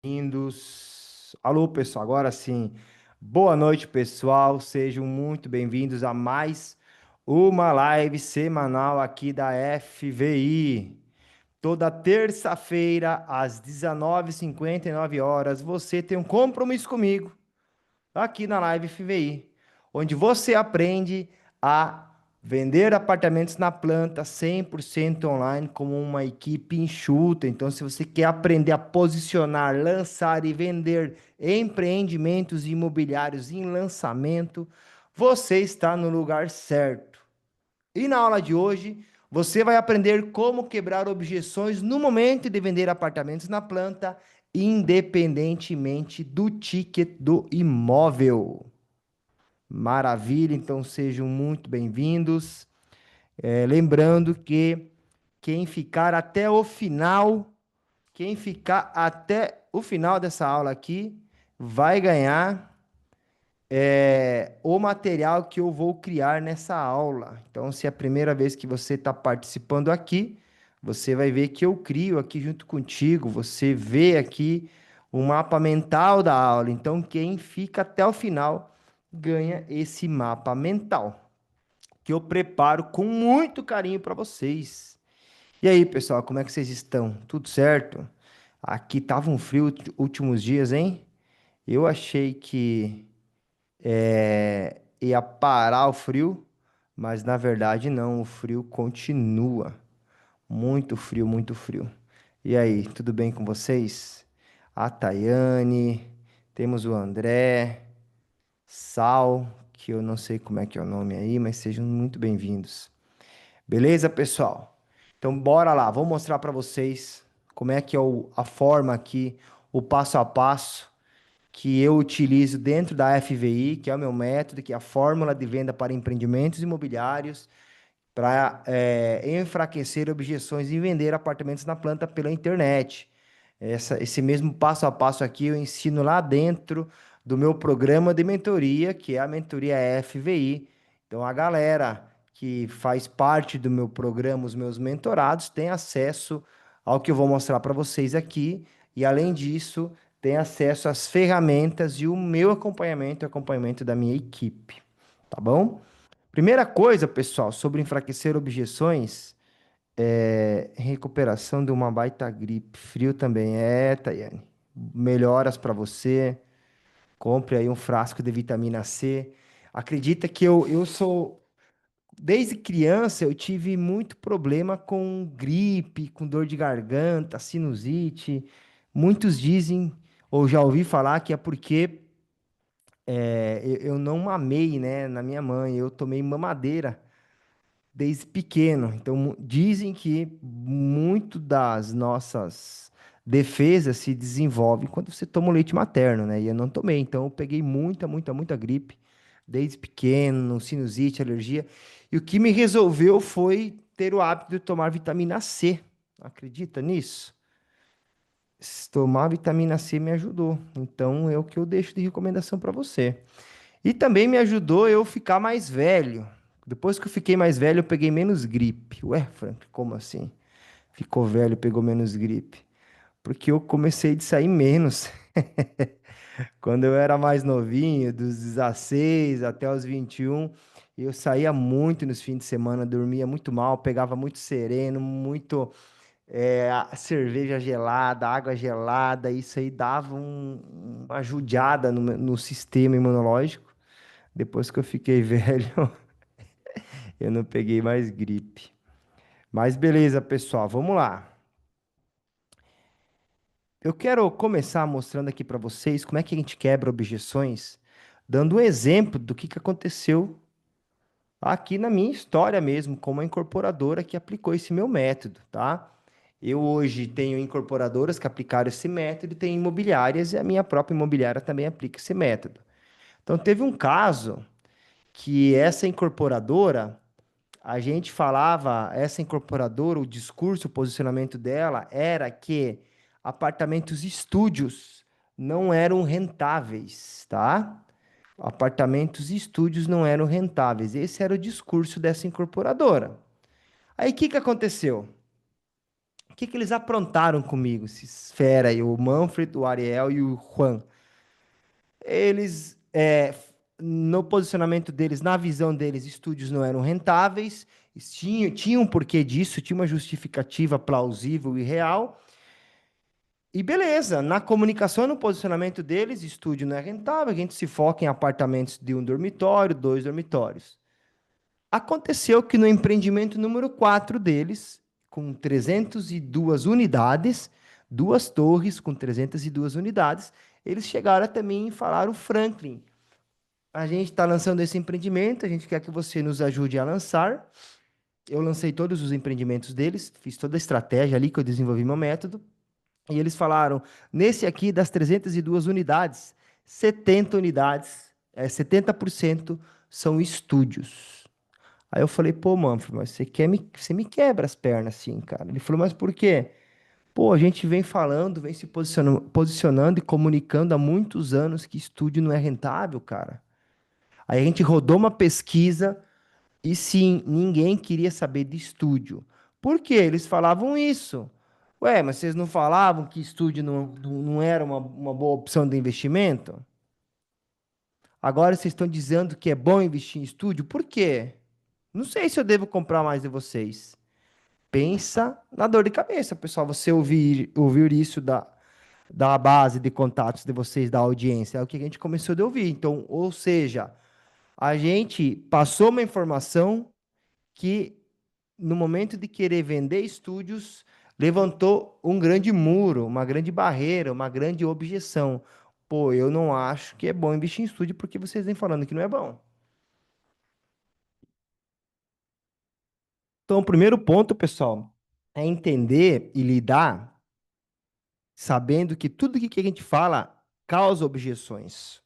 Bem-vindos. Alô, pessoal, agora sim. Boa noite, pessoal. Sejam muito bem-vindos a mais uma live semanal aqui da FVI. Toda terça-feira, às 19h59, você tem um compromisso comigo aqui na Live FVI, onde você aprende a vender apartamentos na planta 100% online como uma equipe enxuta. Então, se você quer aprender a posicionar, lançar e vender empreendimentos imobiliários em lançamento, você está no lugar certo. E na aula de hoje, você vai aprender como quebrar objeções no momento de vender apartamentos na planta, independentemente do ticket do imóvel. Maravilha, então sejam muito bem-vindos. Lembrando que quem ficar até o final, quem ficar até o final dessa aula aqui, vai ganhar o material que eu vou criar nessa aula. Então, se é a primeira vez que você está participando aqui, você vai ver que eu crio aqui junto contigo. Você vê aqui o mapa mental da aula. Então, quem fica até o final ganha esse mapa mental que eu preparo com muito carinho para vocês. E aí, pessoal, como é que vocês estão? Tudo certo? Aqui tava um frio últimos dias, hein? Eu achei que ia parar o frio, mas na verdade não, o frio continua. Muito frio, muito frio. E aí, tudo bem com vocês? A Tayane, temos o André, Sal, que eu não sei como é que é o nome aí, mas sejam muito bem-vindos. Beleza, pessoal? Então, bora lá, vou mostrar para vocês como é que é a forma aqui, o passo a passo que eu utilizo dentro da FVI, que é o meu método, que é a fórmula de venda para empreendimentos imobiliários, para enfraquecer objeções e vender apartamentos na planta pela internet. Esse mesmo passo a passo aqui eu ensino lá dentro do meu programa de mentoria, que é a mentoria FVI. Então, a galera que faz parte do meu programa, os meus mentorados, tem acesso ao que eu vou mostrar para vocês aqui. E, além disso, tem acesso às ferramentas e o meu acompanhamento e acompanhamento da minha equipe. Tá bom? Primeira coisa, pessoal, sobre enfraquecer objeções, recuperação de uma baita gripe. Frio também. Tayane. Melhoras para você. Compre aí um frasco de vitamina C. Acredita que eu sou. Desde criança eu tive muito problema com gripe, com dor de garganta, sinusite. Muitos dizem, ou já ouvi falar, que é porque eu não mamei, né, na minha mãe. Eu tomei mamadeira desde pequeno. Então, dizem que muito das nossas defesas se desenvolvem quando você toma o leite materno, né? E eu não tomei, então eu peguei muita, muita, muita gripe desde pequeno, sinusite, alergia. E o que me resolveu foi ter o hábito de tomar vitamina C. Acredita nisso? Tomar vitamina C me ajudou. Então, é o que eu deixo de recomendação para você. E também me ajudou eu ficar mais velho. Depois que eu fiquei mais velho, eu peguei menos gripe. Ué, Frank, como assim? Ficou velho, pegou menos gripe. Porque eu comecei de sair menos. Quando eu era mais novinho, dos 16 até os 21, eu saía muito nos fins de semana, dormia muito mal, pegava muito sereno, muito a cerveja gelada, água gelada. Isso aí dava uma judiada no sistema imunológico. Depois que eu fiquei velho, eu não peguei mais gripe. Mas beleza, pessoal, vamos lá. Eu quero começar mostrando aqui para vocês como é que a gente quebra objeções, dando um exemplo do que aconteceu aqui na minha história mesmo, como a incorporadora que aplicou esse meu método, tá? Eu hoje tenho incorporadoras que aplicaram esse método e tenho imobiliárias e a minha própria imobiliária também aplica esse método. Então, teve um caso que essa incorporadora a gente falava, essa incorporadora, o discurso, o posicionamento dela era que apartamentos estúdios não eram rentáveis, tá? Apartamentos e estúdios não eram rentáveis. Esse era o discurso dessa incorporadora. Aí o que que aconteceu? O que que eles aprontaram comigo, esses fera aí, o Manfred, o Ariel e o Juan? Eles, no posicionamento deles, na visão deles, estúdios não eram rentáveis, tinha um porquê disso, tinha uma justificativa plausível e real. E beleza, na comunicação e no posicionamento deles, estúdio não é rentável, a gente se foca em apartamentos de um dormitório, dois dormitórios. Aconteceu que no empreendimento número 4 deles, com 302 unidades, duas torres com 302 unidades, eles chegaram até mim e falaram: Franklin, a gente está lançando esse empreendimento, a gente quer que você nos ajude a lançar. Eu lancei todos os empreendimentos deles, fiz toda a estratégia ali que eu desenvolvi meu método. E eles falaram: nesse aqui, das 302 unidades, 70 unidades, 70% são estúdios. Aí eu falei: pô, Manfred, mas você me quebra as pernas assim, cara. Ele falou: mas por quê? Pô, a gente vem falando, vem se posicionando e comunicando há muitos anos que estúdio não é rentável, cara. Aí a gente rodou uma pesquisa e sim, ninguém queria saber de estúdio. Por quê? Eles falavam isso. Ué, mas vocês não falavam que estúdio não era uma boa opção de investimento? Agora vocês estão dizendo que é bom investir em estúdio? Por quê? Não sei se eu devo comprar mais de vocês. Pensa na dor de cabeça, pessoal. Você ouvir isso da base de contatos de vocês, da audiência. É o que a gente começou a ouvir. Então, ou seja, a gente passou uma informação que no momento de querer vender estúdios, levantou um grande muro, uma grande barreira, uma grande objeção. Pô, eu não acho que é bom investir em estúdio porque vocês vêm falando que não é bom. Então, o primeiro ponto, pessoal, é entender e lidar sabendo que tudo que a gente fala causa objeções.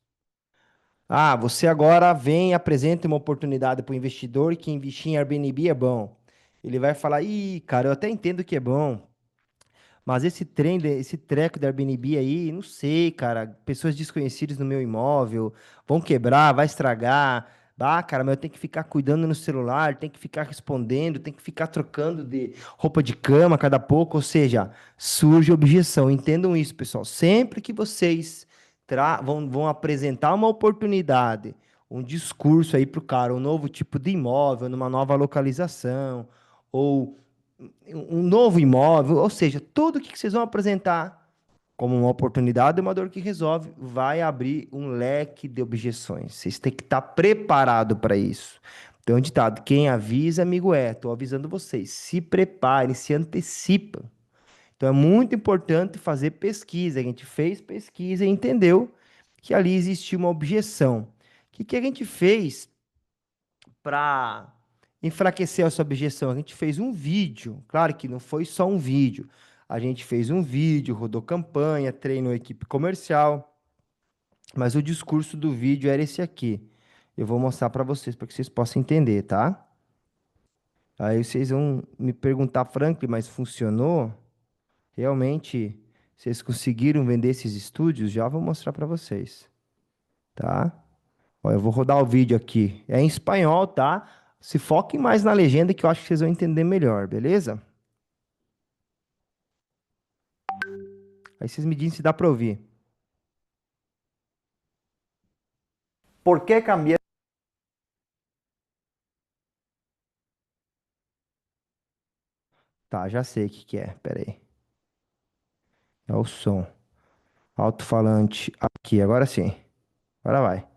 Ah, você agora vem e apresenta uma oportunidade para o investidor que investir em Airbnb é bom. Ele vai falar: ih, cara, eu até entendo que é bom. Mas esse trem, esse treco da Airbnb aí, não sei, cara. Pessoas desconhecidas no meu imóvel vão quebrar, vai estragar. Ah, cara, mas eu tenho que ficar cuidando no celular, tem que ficar respondendo, tem que ficar trocando de roupa de cama a cada pouco. Ou seja, surge objeção. Entendam isso, pessoal. Sempre que vocês vão apresentar uma oportunidade, um discurso aí para o cara, um novo tipo de imóvel, numa nova localização, ou um novo imóvel, ou seja, tudo que vocês vão apresentar como uma oportunidade, uma dor que resolve, vai abrir um leque de objeções. Vocês têm que estar preparado para isso. Então, um ditado: quem avisa, amigo é. Estou avisando vocês. Se preparem, se antecipam. Então, é muito importante fazer pesquisa. A gente fez pesquisa e entendeu que ali existia uma objeção. O que a gente fez para enfraquecer essa objeção? A gente fez um vídeo, claro que não foi só um vídeo. A gente fez um vídeo, rodou campanha, treinou equipe comercial, mas o discurso do vídeo era esse aqui. Eu vou mostrar para que vocês possam entender, tá? Aí vocês vão me perguntar: Franklin, mas funcionou? Realmente, vocês conseguiram vender esses estúdios? Já vou mostrar para vocês, tá? Ó, eu vou rodar o vídeo aqui. É em espanhol, tá? Se foquem mais na legenda que eu acho que vocês vão entender melhor, beleza? Aí vocês me dizem se dá para ouvir. ¿Por qué cambié? Tá, já sei o que que é. Pera aí. É o som. Alto-falante aqui. Agora sim. Agora vai.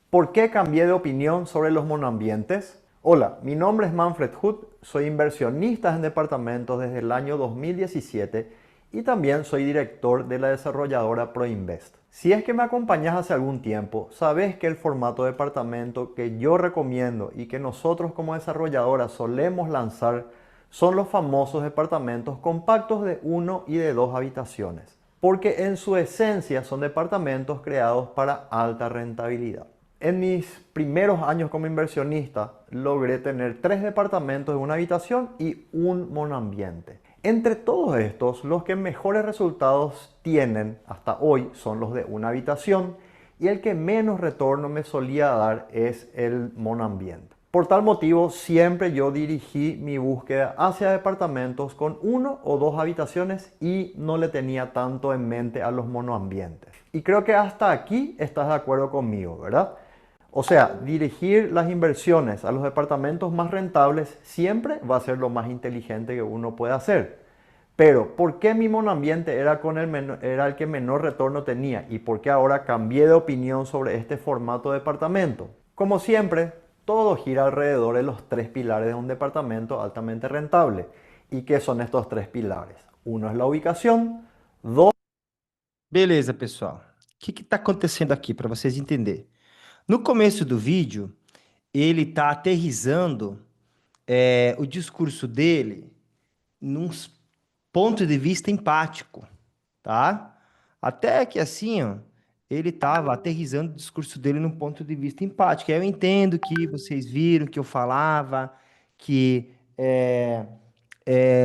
¿Por qué cambié de opinión sobre los monoambientes? Hola, mi nombre es Manfred Hood, soy inversionista en departamentos desde el año 2017 y también soy director de la desarrolladora ProInvest. Si es que me acompañas hace algún tiempo, sabes que el formato de departamento que yo recomiendo y que nosotros como desarrolladora solemos lanzar son los famosos departamentos compactos de 1 y de 2 habitaciones, porque en su esencia son departamentos creados para alta rentabilidad. En mis primeros años como inversionista logré tener 3 departamentos de una habitación y un monoambiente. Entre todos estos, los que mejores resultados tienen hasta hoy son los de una habitación y el que menos retorno me solía dar es el monoambiente. Por tal motivo, siempre yo dirigí mi búsqueda hacia departamentos con uno o dos habitaciones y no le tenía tanto en mente a los monoambientes. Y creo que hasta aquí estás de acuerdo conmigo, ¿verdad? O sea, dirigir las inversiones a los departamentos más rentables siempre va a ser lo más inteligente que uno puede hacer. Pero, ¿por qué mi monoambiente era el que menor retorno tenía? ¿Y por qué ahora cambié de opinión sobre este formato de departamento? Como siempre, todo gira alrededor de los tres pilares de un departamento altamente rentable. ¿Y qué son estos tres pilares? Uno es la ubicación, dos... Beleza, pessoal. O que está acontecendo aqui para vocês entenderem? No começo do vídeo, ele está aterrissando o discurso dele num ponto de vista empático, tá? Até que assim, ó, ele estava aterrissando o discurso dele num ponto de vista empático. Eu entendo que vocês viram que eu falava que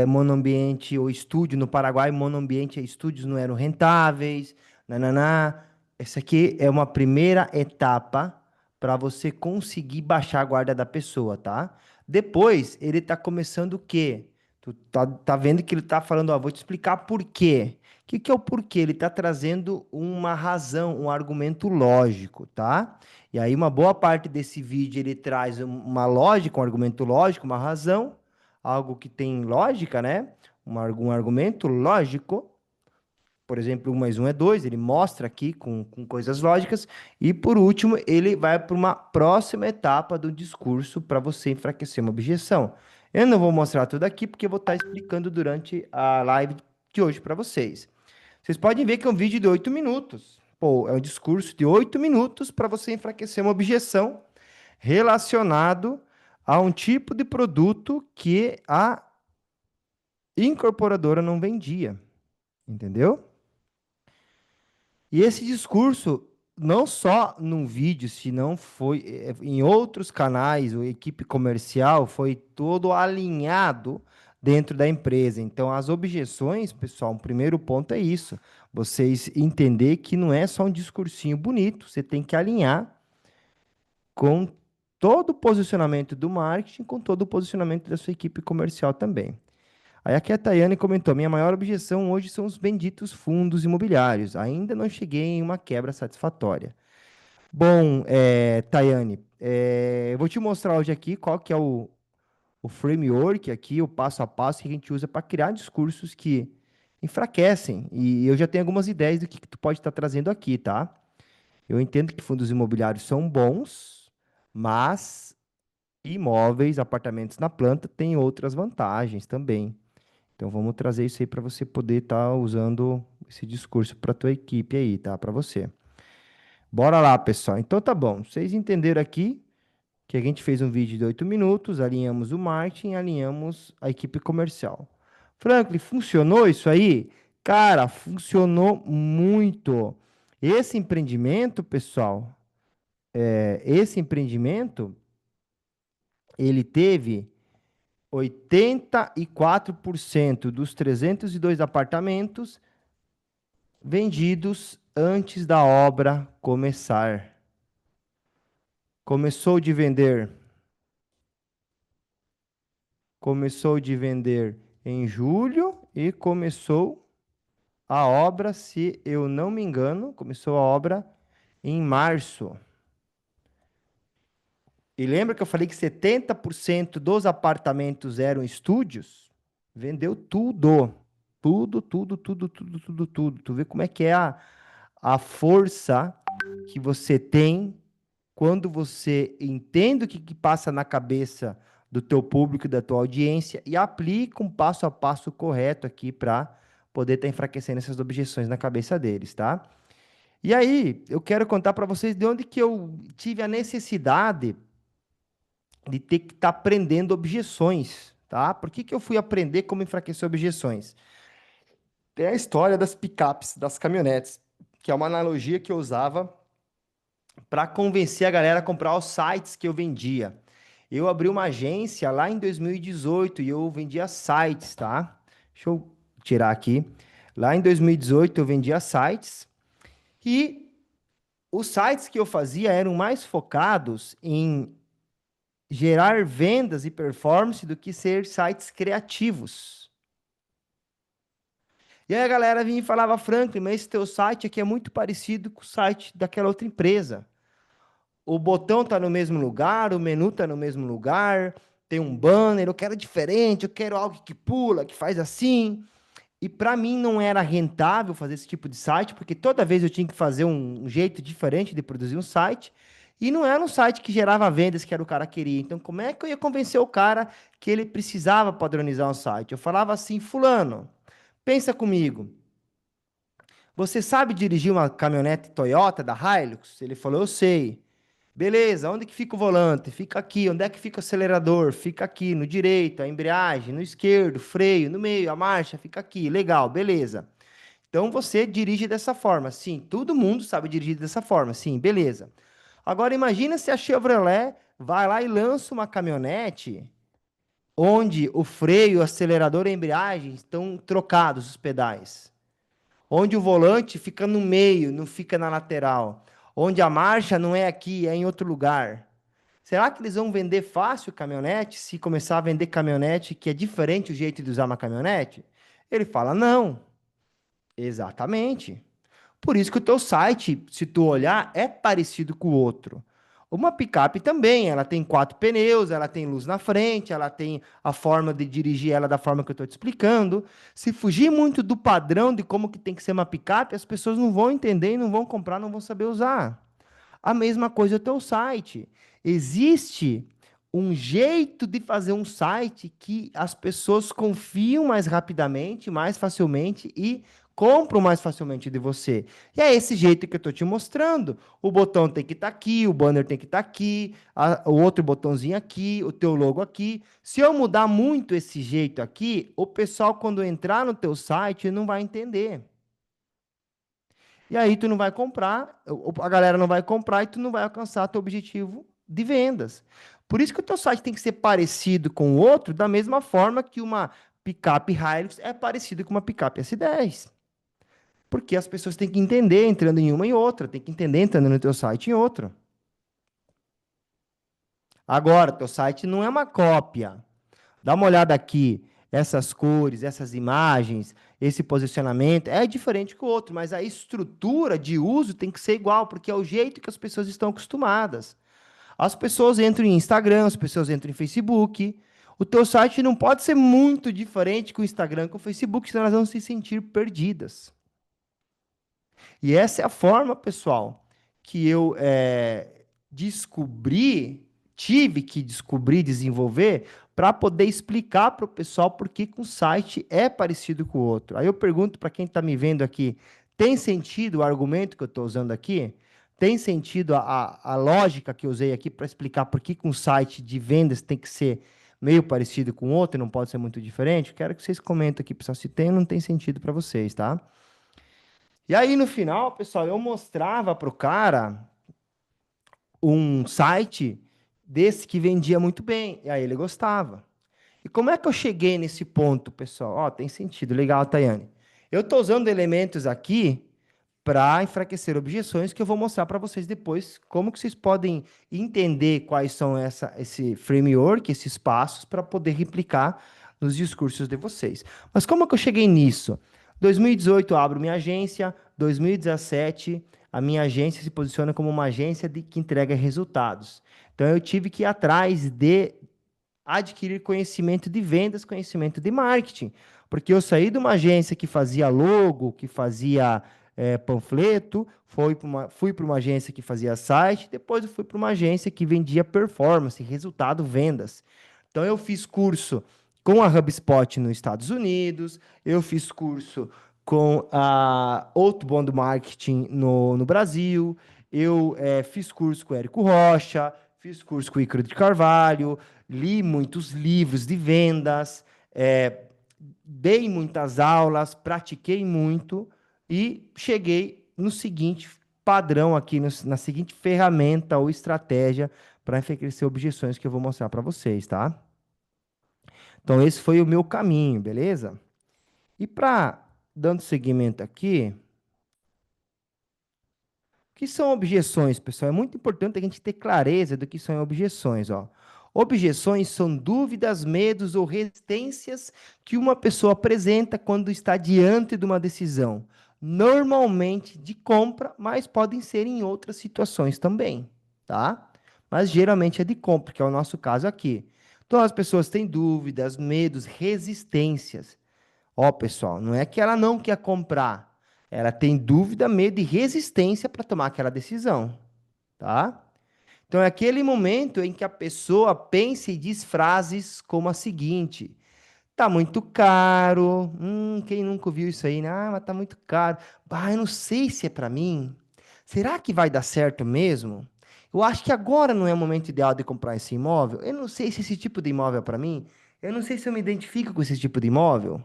monoambiente ou estúdio no Paraguai, monoambiente e estúdios não eram rentáveis, nananá. Essa aqui é uma primeira etapa para você conseguir baixar a guarda da pessoa, tá? Depois, ele tá começando o quê? Tu tá vendo que ele tá falando, ó, vou te explicar por quê. O que que é o porquê? Ele tá trazendo uma razão, um argumento lógico, tá? E aí, uma boa parte desse vídeo, ele traz uma lógica, um argumento lógico, uma razão, algo que tem lógica, né? Um argumento lógico. Por exemplo, 1 mais 1 é 2, ele mostra aqui com coisas lógicas. E, por último, ele vai para uma próxima etapa do discurso para você enfraquecer uma objeção. Eu não vou mostrar tudo aqui, porque eu vou estar explicando durante a live de hoje para vocês. Vocês podem ver que é um vídeo de 8 minutos. Pô, é um discurso de 8 minutos para você enfraquecer uma objeção relacionado a um tipo de produto que a incorporadora não vendia. Entendeu? E esse discurso, não só num vídeo, se não foi em outros canais, a equipe comercial foi todo alinhado dentro da empresa. Então, as objeções, pessoal, o primeiro ponto é isso. Vocês entender que não é só um discursinho bonito, você tem que alinhar com todo o posicionamento do marketing, com todo o posicionamento da sua equipe comercial também. Aí aqui a Tayane comentou: minha maior objeção hoje são os benditos fundos imobiliários. Ainda não cheguei em uma quebra satisfatória. Bom, Tayane, eu vou te mostrar hoje aqui qual que é o framework aqui, o passo a passo que a gente usa para criar discursos que enfraquecem. E eu já tenho algumas ideias do que tu pode estar trazendo aqui, tá? Eu entendo que fundos imobiliários são bons, mas imóveis, apartamentos na planta têm outras vantagens também. Então, vamos trazer isso aí para você poder estar usando esse discurso para a tua equipe aí, tá? Para você. Bora lá, pessoal. Então, tá bom. Vocês entenderam aqui que a gente fez um vídeo de 8 minutos, alinhamos o marketing, alinhamos a equipe comercial. Franklin, funcionou isso aí? Cara, funcionou muito. Esse empreendimento, pessoal, esse empreendimento, ele teve 84% dos 302 apartamentos vendidos antes da obra começar. Começou de vender em julho e começou a obra, se eu não me engano, começou a obra em março. E lembra que eu falei que 70% dos apartamentos eram estúdios? Vendeu tudo. Tudo, tudo, tudo, tudo, tudo, tudo. Tu vê como é que é a força que você tem quando você entende o que passa na cabeça do teu público, da tua audiência e aplica um passo a passo correto aqui para poder estar enfraquecendo essas objeções na cabeça deles, tá? E aí, eu quero contar para vocês de onde que eu tive a necessidade de ter que estar aprendendo objeções, tá? Por que que eu fui aprender como enfraquecer objeções? Tem a história das picapes, das caminhonetes, que é uma analogia que eu usava para convencer a galera a comprar os sites que eu vendia. Eu abri uma agência lá em 2018 e eu vendia sites, tá? Deixa eu tirar aqui. Lá em 2018 eu vendia sites e os sites que eu fazia eram mais focados em gerar vendas e performance do que ser sites criativos. E aí a galera vinha e falava, Franklin, mas esse teu site aqui é muito parecido com o site daquela outra empresa. O botão tá no mesmo lugar, o menu tá no mesmo lugar, tem um banner, eu quero diferente, eu quero algo que pula, que faz assim. E para mim não era rentável fazer esse tipo de site, porque toda vez eu tinha que fazer um jeito diferente de produzir um site, e não era um site que gerava vendas que era o cara queria. Então, como é que eu ia convencer o cara que ele precisava padronizar um site? Eu falava assim, fulano, pensa comigo. Você sabe dirigir uma caminhonete Toyota da Hilux? Ele falou, eu sei. Beleza, onde que fica o volante? Fica aqui. Onde é que fica o acelerador? Fica aqui, no direito, a embreagem, no esquerdo, freio, no meio, a marcha, fica aqui. Legal, beleza. Então você dirige dessa forma. Sim, todo mundo sabe dirigir dessa forma. Sim, beleza. Agora imagina se a Chevrolet vai lá e lança uma caminhonete onde o freio, o acelerador e a embreagem estão trocados os pedais. Onde o volante fica no meio, não fica na lateral. Onde a marcha não é aqui, é em outro lugar. Será que eles vão vender fácil caminhonete se começar a vender caminhonete que é diferente o jeito de usar uma caminhonete? Ele fala, não. Exatamente. Por isso que o teu site, se tu olhar, é parecido com o outro. Uma picape também, ela tem quatro pneus, ela tem luz na frente, ela tem a forma de dirigir ela da forma que eu estou te explicando. Se fugir muito do padrão de como que tem que ser uma picape, as pessoas não vão entender, não vão comprar, não vão saber usar. A mesma coisa é o teu site. Existe um jeito de fazer um site que as pessoas confiam mais rapidamente, mais facilmente e compram mais facilmente de você. E é esse jeito que eu estou te mostrando. O botão tem que estar aqui, o banner tem que estar aqui, o outro botãozinho aqui, o teu logo aqui. Se eu mudar muito esse jeito aqui, o pessoal, quando entrar no teu site, não vai entender. E aí tu não vai comprar, a galera não vai comprar e tu não vai alcançar teu objetivo de vendas. Por isso que o teu site tem que ser parecido com o outro, da mesma forma que uma picape Hilux é parecida com uma picape S10. Porque as pessoas têm que entender entrando em uma e outra, tem que entender entrando no teu site em outro. Agora, teu site não é uma cópia. Dá uma olhada aqui, essas cores, essas imagens, esse posicionamento é diferente que o outro, mas a estrutura de uso tem que ser igual, porque é o jeito que as pessoas estão acostumadas. As pessoas entram em Instagram, as pessoas entram em Facebook. O teu site não pode ser muito diferente com o Instagram, com o Facebook, senão elas vão se sentir perdidas. E essa é a forma, pessoal, que eu descobri, tive que descobrir, desenvolver, para poder explicar para o pessoal por que que um site é parecido com o outro. Aí eu pergunto para quem está me vendo aqui, tem sentido o argumento que eu estou usando aqui? Tem sentido a lógica que eu usei aqui para explicar por que que um site de vendas tem que ser meio parecido com o outro e não pode ser muito diferente? Quero que vocês comentem aqui, pessoal, se tem ou não tem sentido para vocês, tá? E aí, no final, pessoal, eu mostrava para o cara um site desse que vendia muito bem. E aí ele gostava. E como é que eu cheguei nesse ponto, pessoal? Ó, tem sentido. Legal, Tayane. Eu estou usando elementos aqui para enfraquecer objeções que eu vou mostrar para vocês depois como que vocês podem entender quais são esse framework, esses passos para poder replicar nos discursos de vocês. Mas como que eu cheguei nisso? 2018 eu abro minha agência, 2017 a minha agência se posiciona como uma agência que entrega resultados. Então eu tive que ir atrás de adquirir conhecimento de vendas, conhecimento de marketing. Porque eu saí de uma agência que fazia logo, que fazia panfleto, fui para uma agência que fazia site, depois eu fui para uma agência que vendia performance, resultado, vendas. Então eu fiz curso com a HubSpot nos Estados Unidos, eu fiz curso com a Outbound Marketing no Brasil, eu fiz curso com o Érico Rocha, fiz curso com o Ícaro de Carvalho, li muitos livros de vendas, dei muitas aulas, pratiquei muito e cheguei no seguinte padrão aqui, na seguinte ferramenta ou estratégia para enfraquecer objeções que eu vou mostrar para vocês, tá? Então, esse foi o meu caminho, beleza? E para, dando seguimento aqui, o que são objeções, pessoal? É muito importante a gente ter clareza do que são objeções, ó. Objeções são dúvidas, medos ou resistências que uma pessoa apresenta quando está diante de uma decisão, normalmente de compra, mas podem ser em outras situações também, tá? Mas geralmente é de compra, que é o nosso caso aqui. Então as pessoas têm dúvidas, medos, resistências. Ó, pessoal, não é que ela não quer comprar, ela tem dúvida, medo e resistência para tomar aquela decisão, tá? Então, é aquele momento em que a pessoa pensa e diz frases como a seguinte: tá muito caro. Quem nunca ouviu isso aí, né? Ah, mas tá muito caro. Bah, eu não sei se é para mim. Será que vai dar certo mesmo? Eu acho que agora não é o momento ideal de comprar esse imóvel. Eu não sei se esse tipo de imóvel é para mim. Eu não sei se eu me identifico com esse tipo de imóvel.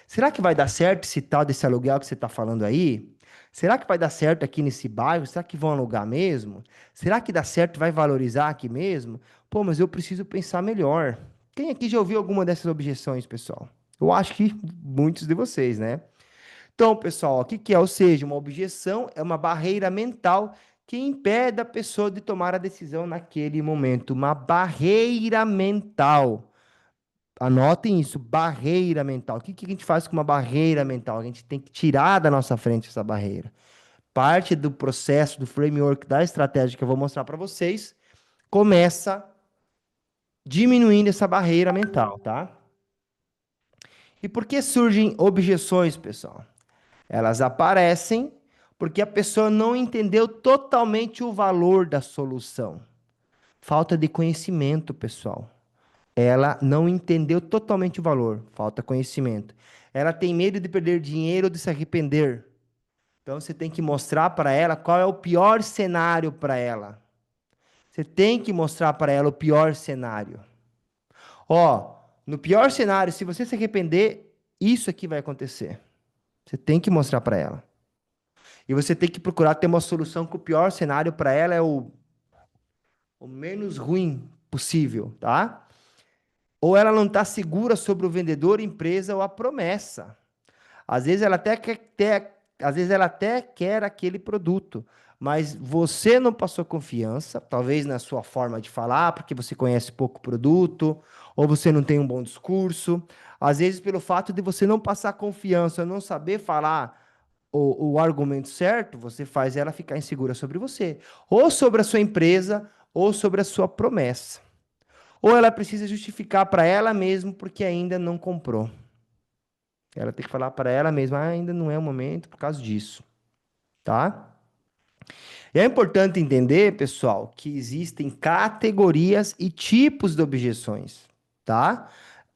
Será que vai dar certo esse tal desse aluguel que você está falando aí? Será que vai dar certo aqui nesse bairro? Será que vão alugar mesmo? Será que dá certo, vai valorizar aqui mesmo? Pô, mas eu preciso pensar melhor. Quem aqui já ouviu alguma dessas objeções, pessoal? Eu acho que muitos de vocês, né? Então, pessoal, o que que é? Ou seja, uma objeção é uma barreira mental que impede a pessoa de tomar a decisão naquele momento. Uma barreira mental. Anotem isso, barreira mental. O que que a gente faz com uma barreira mental? A gente tem que tirar da nossa frente essa barreira. Parte do processo, do framework, da estratégia que eu vou mostrar para vocês, começa diminuindo essa barreira mental, tá? E por que surgem objeções, pessoal? Elas aparecem porque a pessoa não entendeu totalmente o valor da solução. Falta de conhecimento, pessoal. Ela não entendeu totalmente o valor, falta conhecimento. Ela tem medo de perder dinheiro ou de se arrepender. Então você tem que mostrar para ela qual é o pior cenário para ela. Você tem que mostrar para ela o pior cenário. Ó, no pior cenário, se você se arrepender, isso aqui vai acontecer. Você tem que mostrar para ela. E você tem que procurar ter uma solução que o pior cenário para ela é o menos ruim possível, tá? Ou ela não está segura sobre o vendedor, empresa ou a promessa. Às vezes ela até quer às vezes ela até quer aquele produto, mas você não passou confiança, talvez na sua forma de falar, porque você conhece pouco produto, ou você não tem um bom discurso. Às vezes pelo fato de você não passar confiança, não saber falar o argumento certo, você faz ela ficar insegura sobre você, ou sobre a sua empresa, ou sobre a sua promessa. Ou ela precisa justificar para ela mesma porque ainda não comprou. Ela tem que falar para ela mesma, ainda não é o momento por causa disso, tá? E é importante entender, pessoal, que existem categorias e tipos de objeções, tá?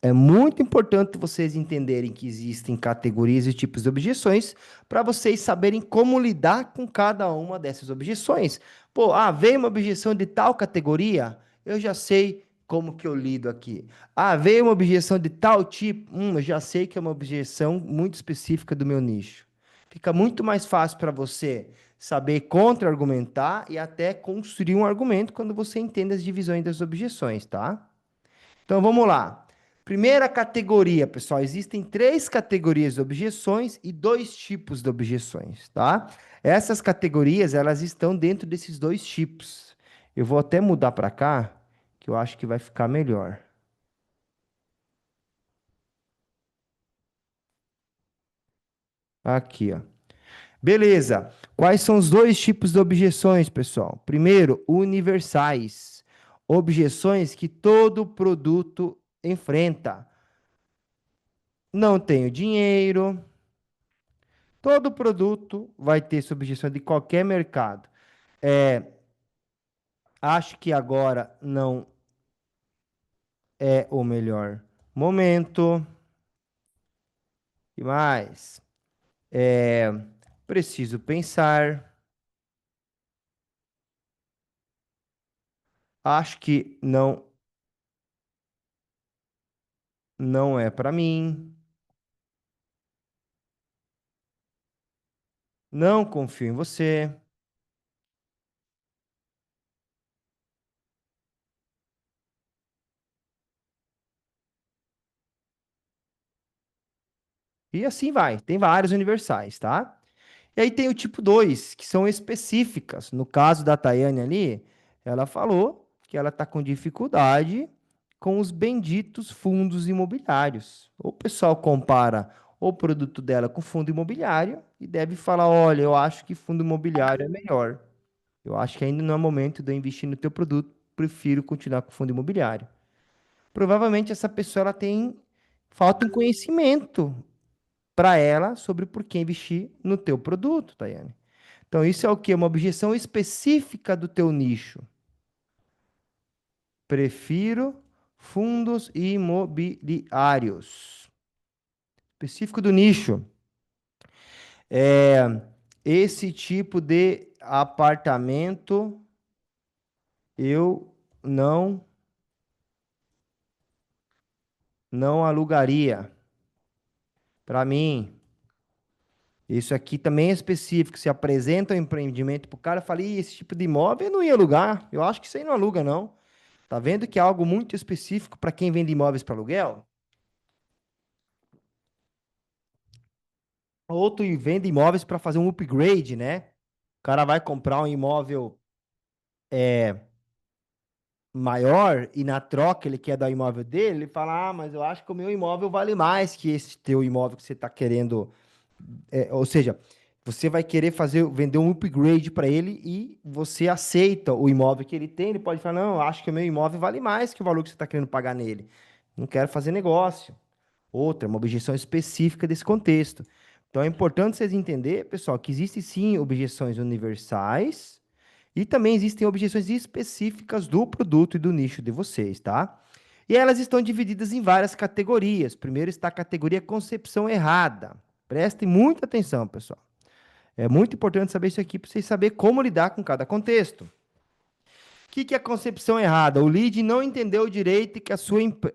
É muito importante vocês entenderem que existem categorias e tipos de objeções para vocês saberem como lidar com cada uma dessas objeções. Pô, veio uma objeção de tal categoria, eu já sei como que eu lido aqui. Veio uma objeção de tal tipo, eu já sei que é uma objeção muito específica do meu nicho. Fica muito mais fácil para você saber contra-argumentar e até construir um argumento quando você entende as divisões das objeções, tá? Então vamos lá. Primeira categoria, pessoal, existem três categorias de objeções e dois tipos de objeções, tá? Essas categorias, elas estão dentro desses dois tipos. Eu vou até mudar para cá, que eu acho que vai ficar melhor. Aqui, ó. Beleza. Quais são os dois tipos de objeções, pessoal? Primeiro, universais. Objeções que todo produto enfrenta. Não tenho dinheiro. Todo produto vai ter essa objeção de qualquer mercado. Acho que agora não é o melhor momento. E mais? Preciso pensar. Acho que não é para mim. Não confio em você. E assim vai. Tem vários universais, tá? E aí tem o tipo 2 que são específicas. No caso da Tayane ali, ela falou que ela está com dificuldade com os benditos fundos imobiliários. O pessoal compara o produto dela com fundo imobiliário e deve falar, olha, eu acho que fundo imobiliário é melhor. Eu acho que ainda não é momento de eu investir no teu produto, prefiro continuar com fundo imobiliário. Provavelmente essa pessoa ela tem falta um conhecimento para ela sobre por que investir no teu produto, Tayane. Então isso é o quê? Uma objeção específica do teu nicho. Prefiro fundos imobiliários. Específico do nicho. É esse tipo de apartamento eu não alugaria. Para mim, isso aqui também é específico. Se apresenta um empreendimento para o cara, eu falei, esse tipo de imóvel eu não ia alugar. Eu acho que isso aí não aluga, não. Tá vendo que é algo muito específico para quem vende imóveis para aluguel? Outro vende imóveis para fazer um upgrade, né? O cara vai comprar um imóvel maior e na troca ele quer dar o imóvel dele, ele fala: Ah, mas eu acho que o meu imóvel vale mais que esse teu imóvel que você está querendo. Ou seja, você vai querer vender um upgrade para ele e você aceita o imóvel que ele tem. Ele pode falar: Não, eu acho que o meu imóvel vale mais que o valor que você está querendo pagar nele. Não quero fazer negócio. Outra, uma objeção específica desse contexto. Então é importante vocês entenderem, pessoal, que existem sim objeções universais e também existem objeções específicas do produto e do nicho de vocês, tá? E elas estão divididas em várias categorias. Primeiro está a categoria concepção errada. Prestem muita atenção, pessoal. É muito importante saber isso aqui para vocês saberem como lidar com cada contexto. O que é concepção errada? O lead não entendeu direito que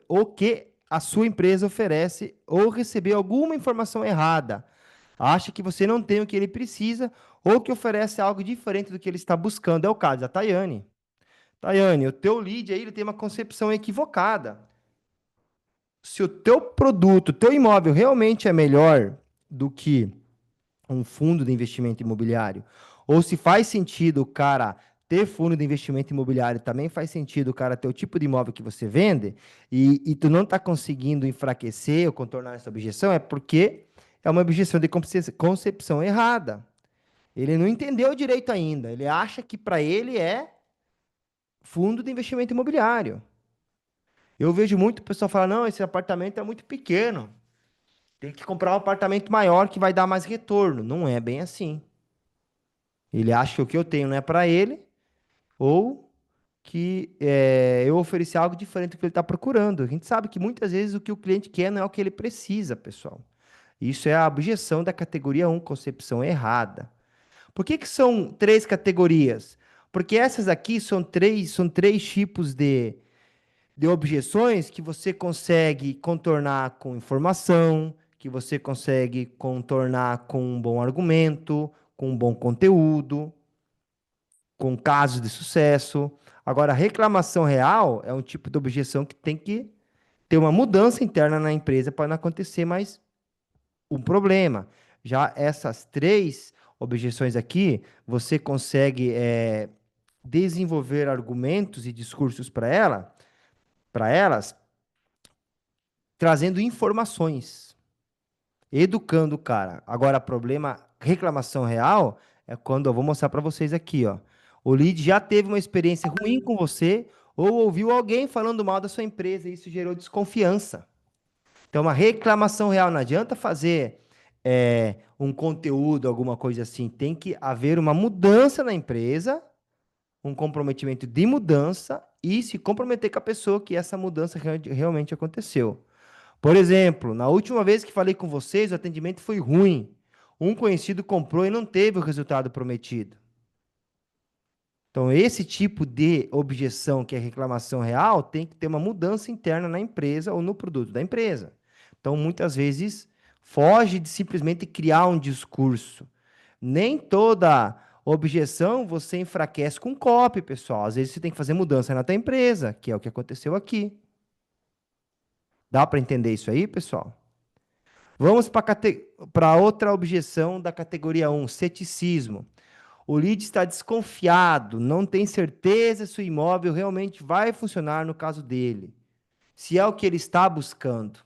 o que a sua empresa oferece ou recebeu alguma informação errada. Acha que você não tem o que ele precisa ou que oferece algo diferente do que ele está buscando. É o caso da Tayane. Tayane, o teu lead aí ele tem uma concepção equivocada. Se o teu produto, o teu imóvel realmente é melhor do que um fundo de investimento imobiliário, ou se faz sentido o cara ter fundo de investimento imobiliário, também faz sentido o cara ter o tipo de imóvel que você vende, e tu não está conseguindo enfraquecer ou contornar essa objeção, é porque é uma objeção de concepção errada. Ele não entendeu direito ainda. Ele acha que para ele é fundo de investimento imobiliário. Eu vejo muito pessoal falar: não, esse apartamento é muito pequeno. Tem que comprar um apartamento maior que vai dar mais retorno. Não é bem assim. Ele acha que o que eu tenho não é para ele, ou que eu ofereci algo diferente do que ele está procurando. A gente sabe que muitas vezes o que o cliente quer não é o que ele precisa, pessoal. Isso é a objeção da categoria um, concepção errada. Por que que são três categorias? Porque essas aqui são três tipos de objeções que você consegue contornar com informação, que você consegue contornar com um bom argumento, com um bom conteúdo, com casos de sucesso. Agora, a reclamação real é um tipo de objeção que tem que ter uma mudança interna na empresa para não acontecer mais um problema. Já essas três objeções aqui, você consegue desenvolver argumentos e discursos para elas, trazendo informações, educando o cara. Agora, problema, reclamação real, é quando eu vou mostrar para vocês aqui, ó. O lead já teve uma experiência ruim com você ou ouviu alguém falando mal da sua empresa e isso gerou desconfiança. Então, uma reclamação real, não adianta fazer um conteúdo, alguma coisa assim. Tem que haver uma mudança na empresa, um comprometimento de mudança e se comprometer com a pessoa que essa mudança realmente aconteceu. Por exemplo, na última vez que falei com vocês, o atendimento foi ruim. Um conhecido comprou e não teve o resultado prometido. Então, esse tipo de objeção, que é reclamação real, tem que ter uma mudança interna na empresa ou no produto da empresa. Então, muitas vezes, foge de simplesmente criar um discurso. Nem toda objeção você enfraquece com copy, pessoal. Às vezes, você tem que fazer mudança na tua empresa, que é o que aconteceu aqui. Dá para entender isso aí, pessoal? Vamos para outra objeção da categoria um, ceticismo. O lead está desconfiado, não tem certeza se o imóvel realmente vai funcionar no caso dele, se é o que ele está buscando.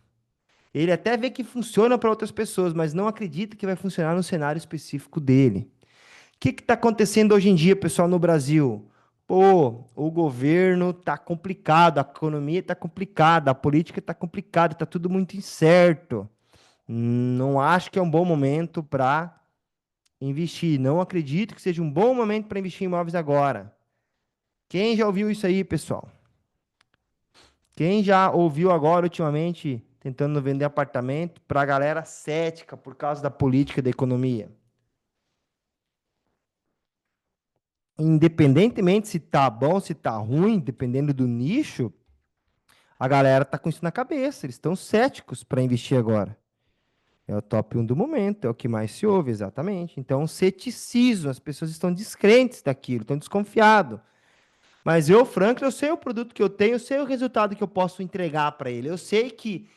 Ele até vê que funciona para outras pessoas, mas não acredita que vai funcionar no cenário específico dele. O que está acontecendo hoje em dia, pessoal, no Brasil? Pô, o governo está complicado, a economia está complicada, a política está complicada, está tudo muito incerto. Não acho que é um bom momento para investir. Não acredito que seja um bom momento para investir em imóveis agora. Quem já ouviu isso aí, pessoal? Quem já ouviu agora, ultimamente, tentando vender apartamento para a galera cética por causa da política da economia? Independentemente se tá bom, se tá ruim, dependendo do nicho, a galera tá com isso na cabeça. Eles estão céticos para investir agora. É o top 1 do momento, é o que mais se ouve, exatamente. Então, ceticismo, as pessoas estão descrentes daquilo, estão desconfiados. Mas eu, Franklin, eu sei o produto que eu tenho, eu sei o resultado que eu posso entregar para ele. Eu sei que,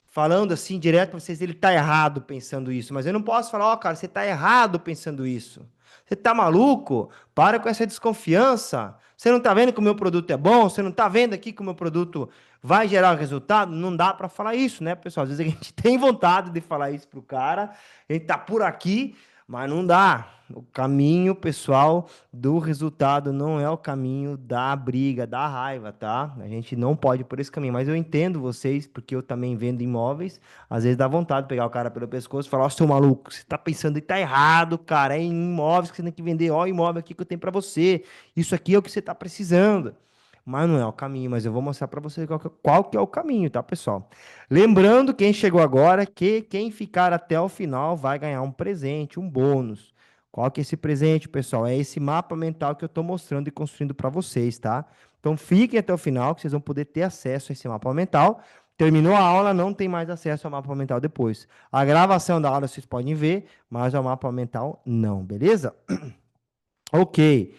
falando assim direto para vocês, ele está errado pensando isso. Mas eu não posso falar, ó, cara, você está errado pensando isso. Você está maluco? Para com essa desconfiança. Você não está vendo que o meu produto é bom? Você não está vendo aqui que o meu produto vai gerar resultado? Não dá para falar isso, né, pessoal? Às vezes a gente tem vontade de falar isso pro cara, a gente tá por aqui, mas não dá. O caminho, pessoal, do resultado não é o caminho da briga, da raiva, tá? A gente não pode ir por esse caminho. Mas eu entendo vocês, porque eu também vendo imóveis. Às vezes dá vontade de pegar o cara pelo pescoço e falar: Ó, seu maluco, você tá pensando e tá errado, cara. É em imóveis que você tem que vender. Ó, o imóvel aqui que eu tenho para você. Isso aqui é o que você tá precisando. Mas não é o caminho, mas eu vou mostrar para você qual que é o caminho, tá, pessoal? Lembrando, quem chegou agora, que quem ficar até o final vai ganhar um presente, um bônus. Qual que é esse presente, pessoal? É esse mapa mental que eu estou mostrando e construindo para vocês, tá? Então fiquem até o final, que vocês vão poder ter acesso a esse mapa mental. Terminou a aula, não tem mais acesso ao mapa mental depois. A gravação da aula vocês podem ver, mas ao mapa mental não, beleza? Ok.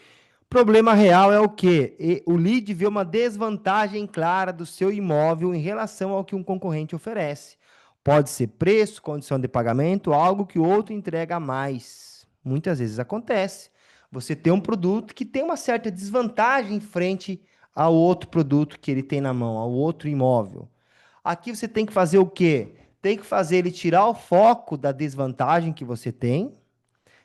Problema real é o quê? O lead vê uma desvantagem clara do seu imóvel em relação ao que um concorrente oferece. Pode ser preço, condição de pagamento, algo que o outro entrega a mais. Muitas vezes acontece. Você tem um produto que tem uma certa desvantagem frente ao outro produto que ele tem na mão, ao outro imóvel. Aqui você tem que fazer o quê? Tem que fazer ele tirar o foco da desvantagem que você tem,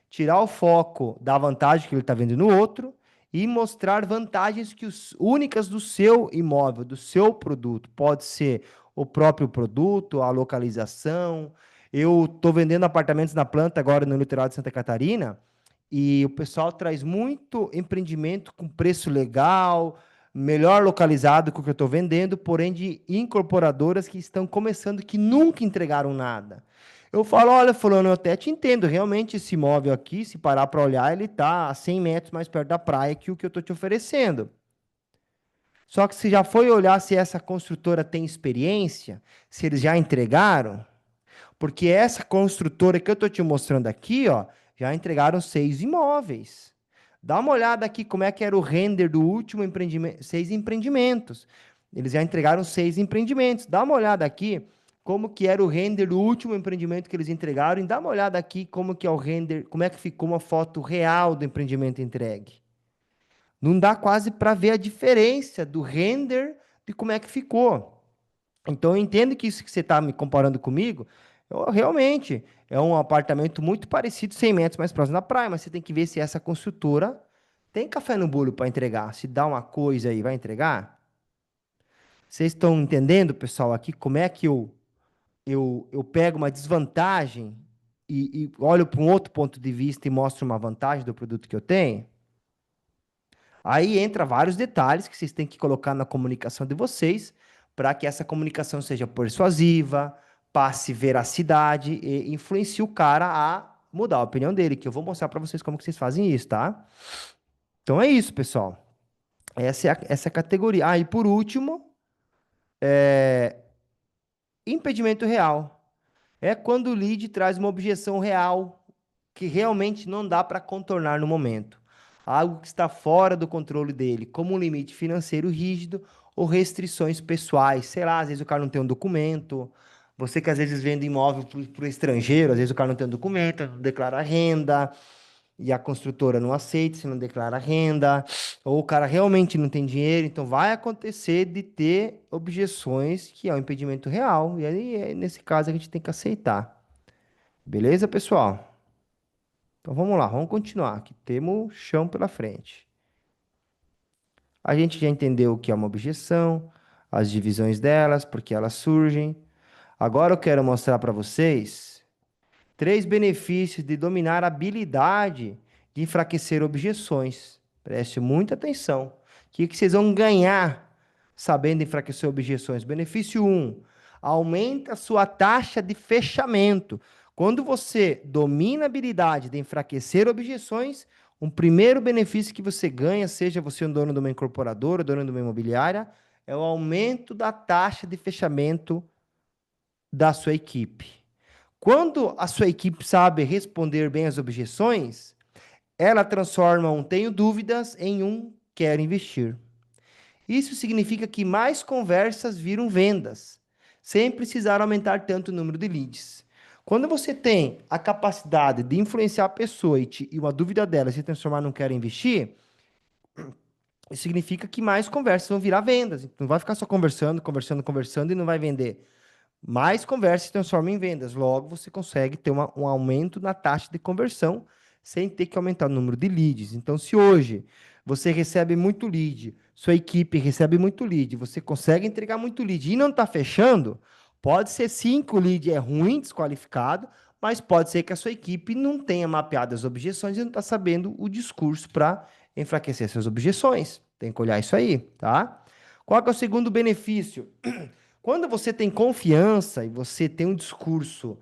tirar o foco da vantagem que ele está vendo no outro e mostrar vantagens únicas do seu imóvel, do seu produto. Pode ser o próprio produto, a localização. Eu estou vendendo apartamentos na planta agora no litoral de Santa Catarina e o pessoal traz muito empreendimento com preço legal, melhor localizado que o que eu estou vendendo, porém de incorporadoras que estão começando, que nunca entregaram nada. Eu falo, olha, fulano, eu até te entendo, realmente esse imóvel aqui, se parar para olhar, ele está a 100 metros mais perto da praia que o que eu estou te oferecendo. Só que se já foi olhar se essa construtora tem experiência, se eles já entregaram, porque essa construtora que eu estou te mostrando aqui, ó, já entregaram 6 imóveis. Dá uma olhada aqui como é que era o render do último empreendimento, 6 empreendimentos. Eles já entregaram 6 empreendimentos. Dá uma olhada aqui como que era o render do último empreendimento que eles entregaram e dá uma olhada aqui como que é o render, como é que ficou uma foto real do empreendimento entregue. Não dá quase para ver a diferença do render de como é que ficou. Então, eu entendo que isso que você está me comparando comigo, realmente é um apartamento muito parecido, 100 metros mais próximo da praia, mas você tem que ver se essa construtora tem café no bolo para entregar. Se dá uma coisa aí, vai entregar? Vocês estão entendendo, pessoal, aqui como é que eu pego uma desvantagem e olho para um outro ponto de vista e mostro uma vantagem do produto que eu tenho? Aí entra vários detalhes que vocês têm que colocar na comunicação de vocês para que essa comunicação seja persuasiva, passe veracidade e influencie o cara a mudar a opinião dele, que eu vou mostrar para vocês como que vocês fazem isso, tá? Então é isso, pessoal. Essa é a categoria. Ah, e por último, impedimento real. É quando o lead traz uma objeção real que realmente não dá para contornar no momento. Algo que está fora do controle dele, como um limite financeiro rígido ou restrições pessoais. Sei lá, às vezes o cara não tem um documento. Você que às vezes vende imóvel para o estrangeiro, às vezes o cara não tem um documento, não declara renda. e a construtora não aceita, se não declara renda, ou o cara realmente não tem dinheiro, então vai acontecer de ter objeções que é um impedimento real, e aí, nesse caso, a gente tem que aceitar. Beleza, pessoal? Então vamos lá, vamos continuar, que temos chão pela frente. A gente já entendeu o que é uma objeção, as divisões delas, porque elas surgem. Agora eu quero mostrar para vocês 3 benefícios de dominar a habilidade de enfraquecer objeções. Preste muita atenção. O que vocês vão ganhar sabendo enfraquecer objeções? Benefício 1: aumenta a sua taxa de fechamento. Quando você domina a habilidade de enfraquecer objeções, um primeiro benefício que você ganha, seja você um dono de uma incorporadora, dono de uma imobiliária, é o aumento da taxa de fechamento da sua equipe. Quando a sua equipe sabe responder bem às objeções, ela transforma um tenho dúvidas em um quero investir. Isso significa que mais conversas viram vendas, sem precisar aumentar tanto o número de leads. Quando você tem a capacidade de influenciar a pessoa e uma dúvida dela se transformar num quero investir, isso significa que mais conversas vão virar vendas. Não vai ficar só conversando, conversando, conversando e não vai vender. Mais conversa se transforma em vendas. Logo, você consegue ter um aumento na taxa de conversão sem ter que aumentar o número de leads. Então, se hoje você recebe muito lead, sua equipe recebe muito lead, você consegue entregar muito lead e não está fechando, pode ser sim que o lead é ruim, desqualificado, mas pode ser que a sua equipe não tenha mapeado as objeções e não está sabendo o discurso para enfraquecer essas objeções. Tem que olhar isso aí, tá? Qual que é o segundo benefício? Quando você tem confiança e você tem um discurso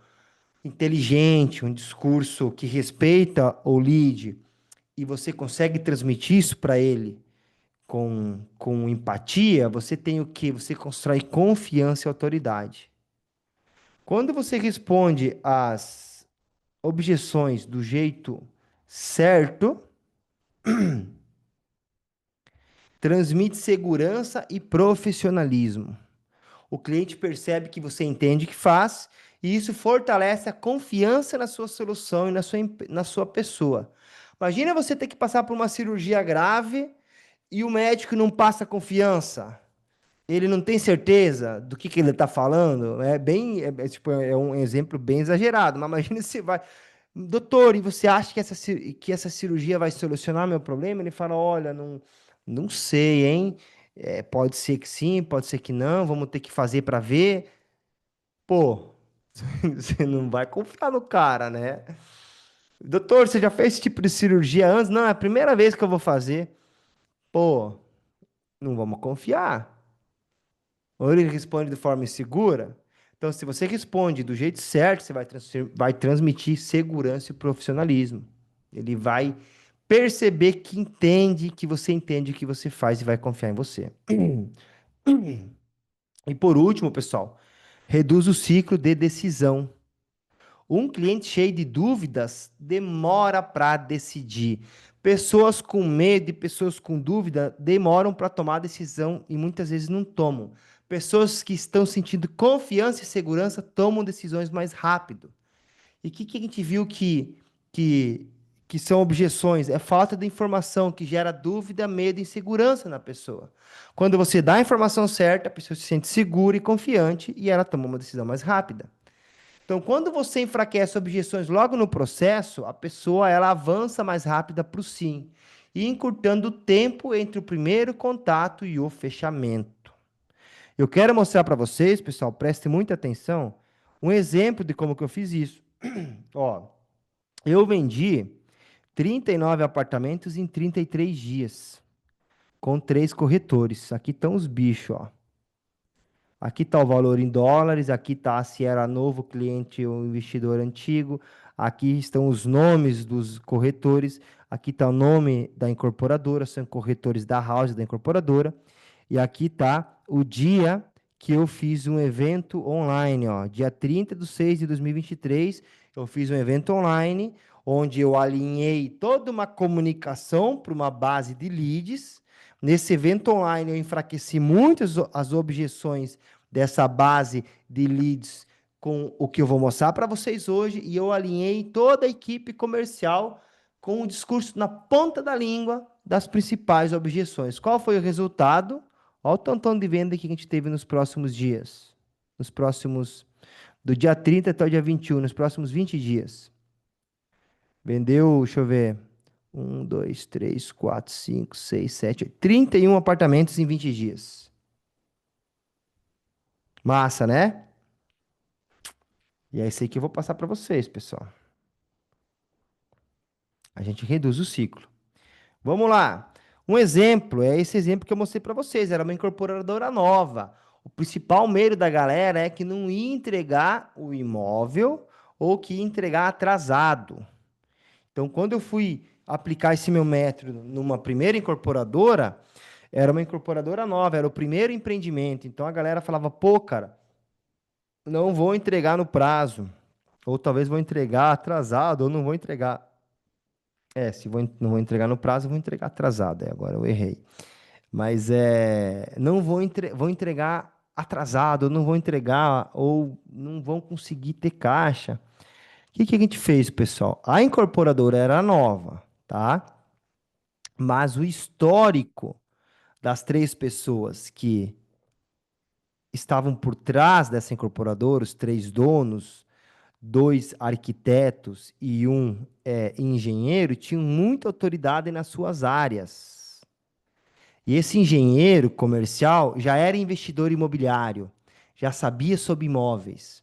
inteligente, um discurso que respeita o lead, e você consegue transmitir isso para ele com empatia, você tem o quê? Você constrói confiança e autoridade. Quando você responde às objeções do jeito certo, transmite segurança e profissionalismo. O cliente percebe que você entende o que faz e isso fortalece a confiança na sua solução e na sua pessoa. Imagina você ter que passar por uma cirurgia grave e o médico não passa confiança. Ele não tem certeza do que ele está falando. Tipo, é um exemplo bem exagerado, mas imagina se vai. Doutor, e você acha que essa cirurgia vai solucionar meu problema? Ele fala: olha, não sei, hein? É, pode ser que sim, pode ser que não, vamos ter que fazer para ver. Pô, você não vai confiar no cara, né? Doutor, você já fez esse tipo de cirurgia antes? Não, é a primeira vez que eu vou fazer. Pô, não vamos confiar. Ou ele responde de forma insegura. Então, se você responde do jeito certo, você vai transmitir segurança e profissionalismo. Ele vai perceber que você entende o que você faz e vai confiar em você. E por último, pessoal, reduz o ciclo de decisão. Um cliente cheio de dúvidas demora para decidir. Pessoas com medo e pessoas com dúvida demoram para tomar decisão e muitas vezes não tomam. Pessoas que estão sentindo confiança e segurança tomam decisões mais rápido. E o que a gente viu que, que são objeções? É falta de informação que gera dúvida, medo e insegurança na pessoa. Quando você dá a informação certa, a pessoa se sente segura e confiante e ela toma uma decisão mais rápida. Então, quando você enfraquece objeções logo no processo, a pessoa ela avança mais rápida para o sim, e encurtando o tempo entre o primeiro contato e o fechamento. Eu quero mostrar para vocês, pessoal, prestem muita atenção, um exemplo de como que eu fiz isso. Ó, eu vendi 39 apartamentos em 33 dias, com 3 corretores. Aqui estão os bichos, ó. Aqui está o valor em dólares, aqui está se era novo cliente ou investidor antigo, aqui estão os nomes dos corretores, aqui está o nome da incorporadora, são corretores da house da incorporadora, e aqui está o dia que eu fiz um evento online, ó, dia 30/6/2023, eu fiz um evento online, onde eu alinhei toda uma comunicação para uma base de leads. Nesse evento online, eu enfraqueci muitas as objeções dessa base de leads com o que eu vou mostrar para vocês hoje, e eu alinhei toda a equipe comercial com o discurso na ponta da língua das principais objeções. Qual foi o resultado? Olha o tantão de venda que a gente teve nos próximos dias. Nos próximos, do dia 30 até o dia 21, nos próximos 20 dias. Vendeu, deixa eu ver, 31 apartamentos em 20 dias. Massa, né? E é isso aí que eu vou passar para vocês, pessoal. A gente reduz o ciclo. Vamos lá. Um exemplo, é esse exemplo que eu mostrei para vocês. Era uma incorporadora nova. O principal medo da galera é que não ia entregar o imóvel ou que ia entregar atrasado. Então, quando eu fui aplicar esse meu método numa primeira incorporadora, era uma incorporadora nova, era o primeiro empreendimento. Então, a galera falava, pô, cara, não vou entregar no prazo. Ou talvez vou entregar atrasado, ou não vou entregar. Se não vou entregar no prazo, vou entregar atrasado. Agora eu errei. Mas não vou entregar atrasado, não vou entregar, ou não vão conseguir ter caixa. O que que a gente fez, pessoal? A incorporadora era nova, tá? Mas o histórico das três pessoas que estavam por trás dessa incorporadora, os três donos, dois arquitetos e um engenheiro, tinham muita autoridade nas suas áreas. E esse engenheiro comercial já era investidor imobiliário, já sabia sobre imóveis.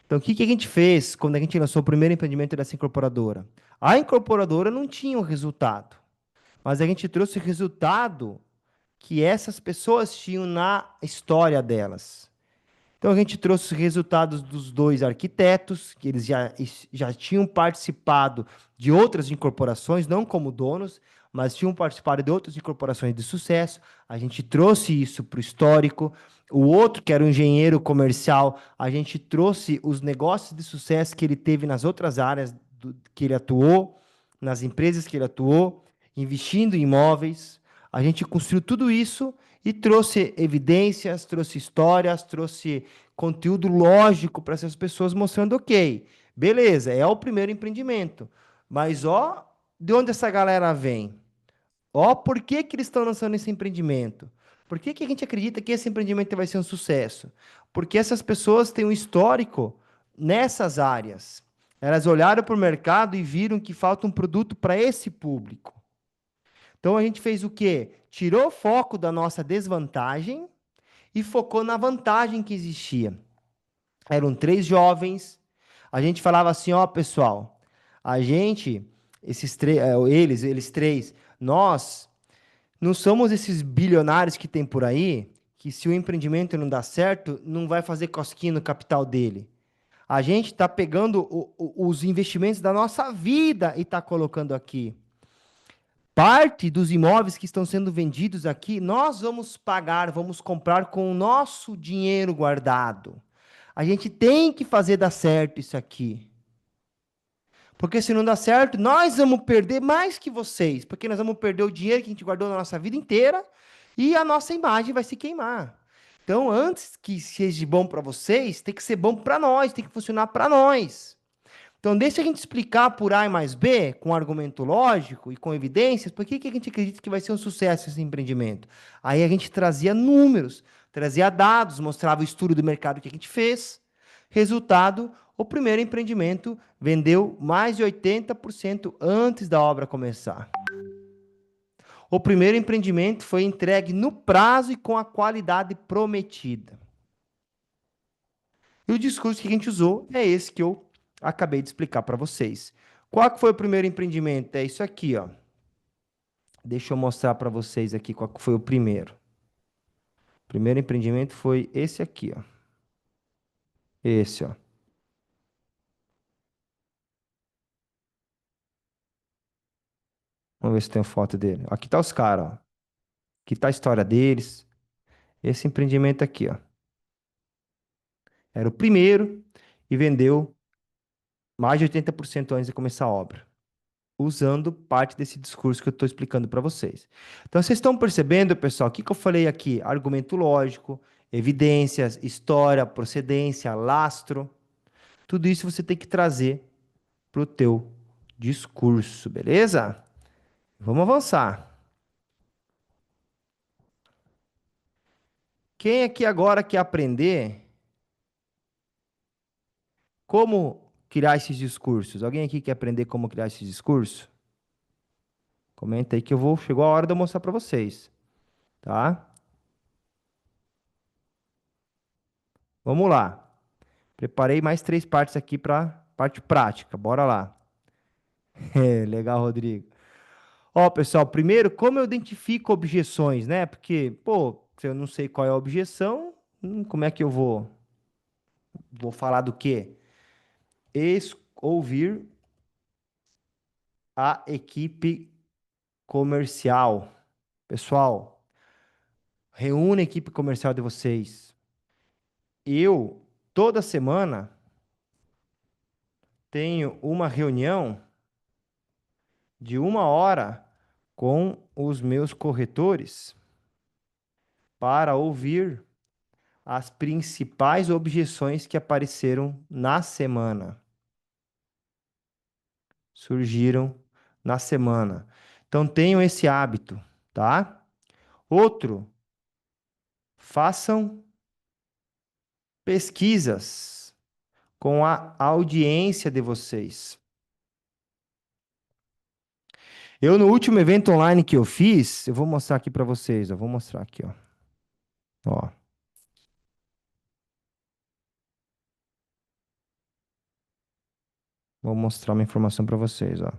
Então, o que que a gente fez quando a gente lançou o primeiro empreendimento dessa incorporadora? A incorporadora não tinha o resultado, mas a gente trouxe o resultado que essas pessoas tinham na história delas. Então, a gente trouxe os resultados dos dois arquitetos, que eles já tinham participado de outras incorporações, não como donos, mas tinham participado de outras incorporações de sucesso. A gente trouxe isso para o histórico. O outro, que era um engenheiro comercial, a gente trouxe os negócios de sucesso que ele teve nas outras áreas que ele atuou, nas empresas que ele atuou, investindo em imóveis. A gente construiu tudo isso e trouxe evidências, trouxe histórias, trouxe conteúdo lógico para essas pessoas mostrando, ok, beleza, é o primeiro empreendimento, mas ó, de onde essa galera vem? Ó, por que que eles estão lançando esse empreendimento? Por que que a gente acredita que esse empreendimento vai ser um sucesso? Porque essas pessoas têm um histórico nessas áreas. Elas olharam para o mercado e viram que falta um produto para esse público. Então a gente fez o quê? Tirou o foco da nossa desvantagem e focou na vantagem que existia. Eram três jovens. A gente falava assim, ó, pessoal, a gente, eles três, nós não somos esses bilionários que tem por aí, que se o empreendimento não dá certo, não vai fazer cosquinha no capital dele. A gente está pegando os investimentos da nossa vida e está colocando aqui. Parte dos imóveis que estão sendo vendidos aqui, nós vamos pagar, vamos comprar com o nosso dinheiro guardado. A gente tem que fazer dar certo isso aqui. Porque se não dá certo, nós vamos perder mais que vocês. Porque nós vamos perder o dinheiro que a gente guardou na nossa vida inteira e a nossa imagem vai se queimar. Então, antes que seja bom para vocês, tem que ser bom para nós, tem que funcionar para nós. Então, deixa a gente explicar por A mais B, com argumento lógico e com evidências, por que que a gente acredita que vai ser um sucesso esse empreendimento. Aí a gente trazia números, trazia dados, mostrava o estudo do mercado que a gente fez. Resultado, o primeiro empreendimento vendeu mais de 80% antes da obra começar. O primeiro empreendimento foi entregue no prazo e com a qualidade prometida. E o discurso que a gente usou é esse que eu acabei de explicar para vocês. Qual que foi o primeiro empreendimento? É isso aqui, ó. Deixa eu mostrar para vocês aqui qual que foi o primeiro. O primeiro empreendimento foi esse aqui, ó. Esse, ó. Vamos ver se tem foto dele. Aqui tá os caras, ó. Aqui tá a história deles. Esse empreendimento aqui, ó. Era o primeiro e vendeu mais de 80% antes de começar a obra, usando parte desse discurso que eu estou explicando para vocês. Então, vocês estão percebendo, pessoal, o que que eu falei aqui? Argumento lógico, evidências, história, procedência, lastro. Tudo isso você tem que trazer para o teu discurso, beleza? Vamos avançar. Quem aqui agora quer aprender como criar esses discursos? Alguém aqui quer aprender como criar esses discursos? Comenta aí que eu vou. Chegou a hora de eu mostrar para vocês, tá? Vamos lá. Preparei mais 3 partes aqui para parte prática. Bora lá. É, legal, Rodrigo. Ó, pessoal, primeiro, como eu identifico objeções, né? Porque, pô, se eu não sei qual é a objeção, como é que eu vou falar do quê? Ouvir a equipe comercial. Pessoal, reúne a equipe comercial de vocês. Eu, toda semana, tenho uma reunião de 1 hora com os meus corretores para ouvir as principais objeções que apareceram na semana, surgiram na semana. Então tenham esse hábito, tá? Outro, façam pesquisas com a audiência de vocês. Eu, no último evento online que eu fiz, eu vou mostrar aqui para vocês, eu vou mostrar aqui, ó. Ó, vou mostrar uma informação para vocês, ó.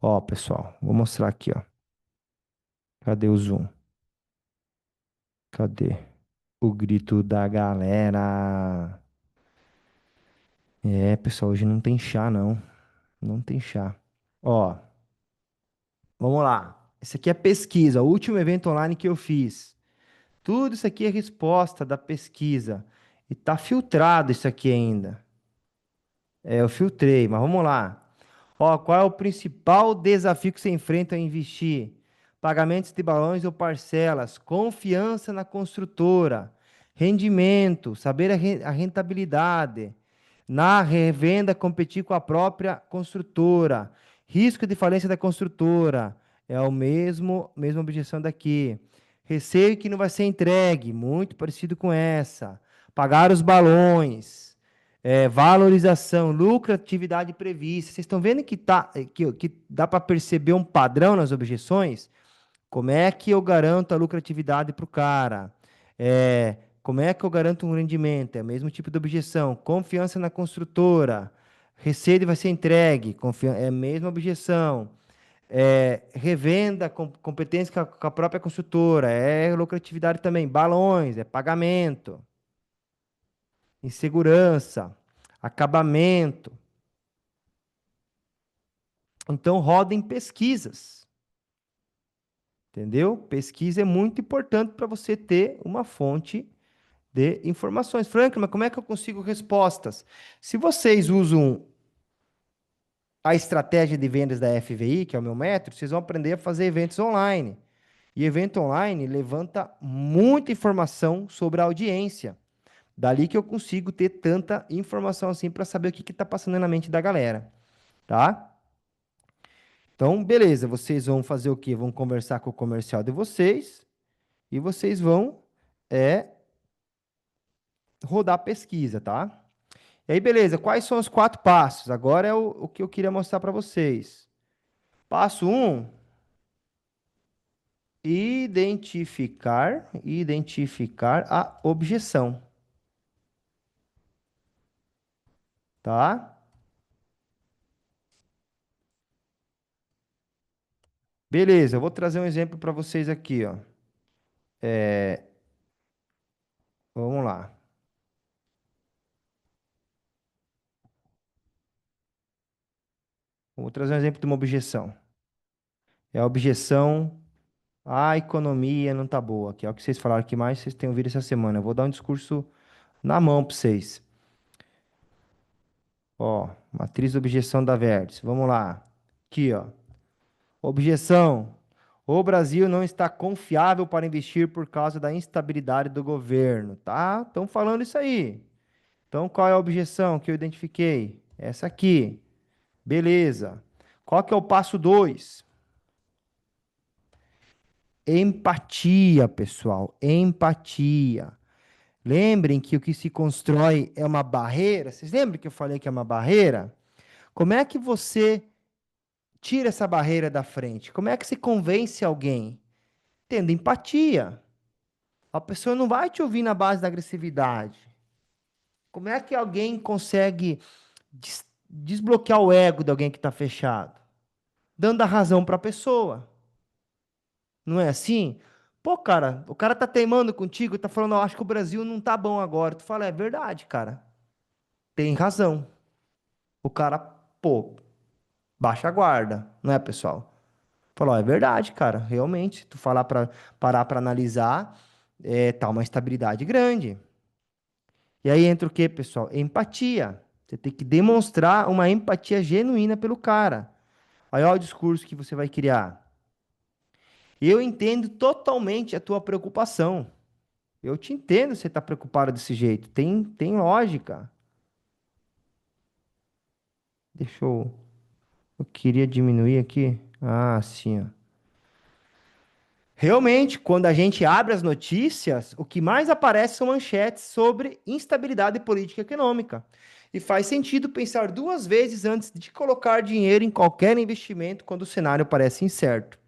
Ó, pessoal, vou mostrar aqui, ó. Cadê o zoom? Cadê o grito da galera? É, pessoal, hoje não tem chá, não. Não tem chá. Ó, vamos lá. Esse aqui é pesquisa, o último evento online que eu fiz. Tudo isso aqui é resposta da pesquisa. E tá filtrado isso aqui ainda. É, eu filtrei, mas vamos lá. Ó, qual é o principal desafio que você enfrenta ao investir? Pagamentos de balões ou parcelas, confiança na construtora, rendimento, saber a rentabilidade, na revenda competir com a própria construtora, risco de falência da construtora, é o mesma objeção daqui. Receio que não vai ser entregue, muito parecido com essa. Pagar os balões. Valorização, lucratividade prevista. Vocês estão vendo que dá para perceber um padrão nas objeções? Como é que eu garanto a lucratividade para o cara? Como é que eu garanto um rendimento? É o mesmo tipo de objeção. Confiança na construtora. Receita vai ser entregue. É a mesma objeção. Revenda, competência com a própria construtora. É lucratividade também. Balões, é pagamento. Insegurança. Acabamento. Então, rodem pesquisas. Entendeu? Pesquisa é muito importante para você ter uma fonte de informações. Franklin, mas como é que eu consigo respostas? Se vocês usam a estratégia de vendas da FVI, que é o meu método, vocês vão aprender a fazer eventos online. E evento online levanta muita informação sobre a audiência. Dali que eu consigo ter tanta informação assim para saber o que está passando na mente da galera, tá? Então, beleza, vocês vão fazer o quê? Vão conversar com o comercial de vocês e vocês vão é, rodar a pesquisa, tá? E aí, beleza, quais são os 4 passos? Agora é o que eu queria mostrar para vocês. Passo 1, identificar a objeção, tá? Beleza, eu vou trazer um exemplo para vocês aqui, ó. Vamos lá. Vou trazer um exemplo de uma objeção. É a objeção, a economia não tá boa, que é o que vocês falaram que mais vocês têm ouvido essa semana. Eu vou dar um discurso na mão para vocês. Ó, matriz de objeção da Verdes. Vamos lá. Aqui, ó. Objeção. O Brasil não está confiável para investir por causa da instabilidade do governo, tá? Estão falando isso aí. Então, qual é a objeção que eu identifiquei? Essa aqui. Beleza. Qual que é o passo 2? Empatia, pessoal. Empatia. Lembrem que o que se constrói é uma barreira. Vocês lembram que eu falei que é uma barreira? Como é que você tira essa barreira da frente? Como é que você convence alguém? Tendo empatia. A pessoa não vai te ouvir na base da agressividade. Como é que alguém consegue desbloquear o ego de alguém que está fechado? Dando a razão para a pessoa. Não é assim? Pô, cara, o cara tá teimando contigo, tá falando, acho que o Brasil não tá bom agora. Tu fala, é verdade, cara. Tem razão. O cara, pô, baixa a guarda, não é, pessoal? Falou, é verdade, cara. Realmente, tu falar para parar para analisar, tá uma instabilidade grande. E aí entra o quê, pessoal? Empatia. Você tem que demonstrar uma empatia genuína pelo cara. Aí olha o discurso que você vai criar. Eu entendo totalmente a tua preocupação. Eu te entendo você tá preocupado desse jeito. Tem lógica. Deixa eu. Eu queria diminuir aqui. Ah, sim, ó. Realmente, quando a gente abre as notícias, o que mais aparece são manchetes sobre instabilidade política e econômica. E faz sentido pensar duas vezes antes de colocar dinheiro em qualquer investimento quando o cenário parece incerto.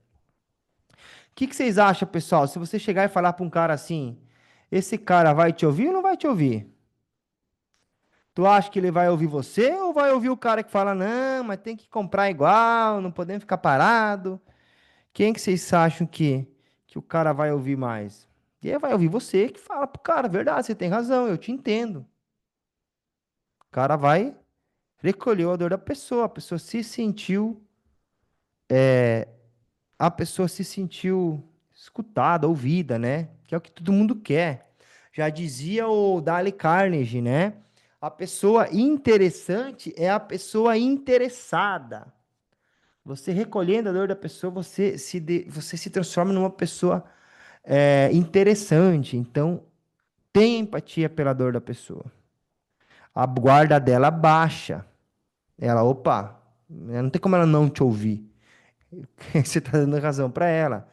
O que vocês acham, pessoal? Se você chegar e falar para um cara assim, esse cara vai te ouvir ou não vai te ouvir? Tu acha que ele vai ouvir você ou vai ouvir o cara que fala, não, mas tem que comprar igual, não podemos ficar parado? Quem que vocês acham que o cara vai ouvir mais? E aí vai ouvir você que fala pro cara, verdade, você tem razão, eu te entendo. O cara vai recolher a dor da pessoa, a pessoa se sentiu escutada, ouvida, né? Que é o que todo mundo quer. Já dizia o Dale Carnegie, né? A pessoa interessante é a pessoa interessada. Você recolhendo a dor da pessoa, você se transforma numa pessoa interessante. Então, tenha empatia pela dor da pessoa. A guarda dela baixa. Ela, opa, não tem como ela não te ouvir. Você está dando razão para ela.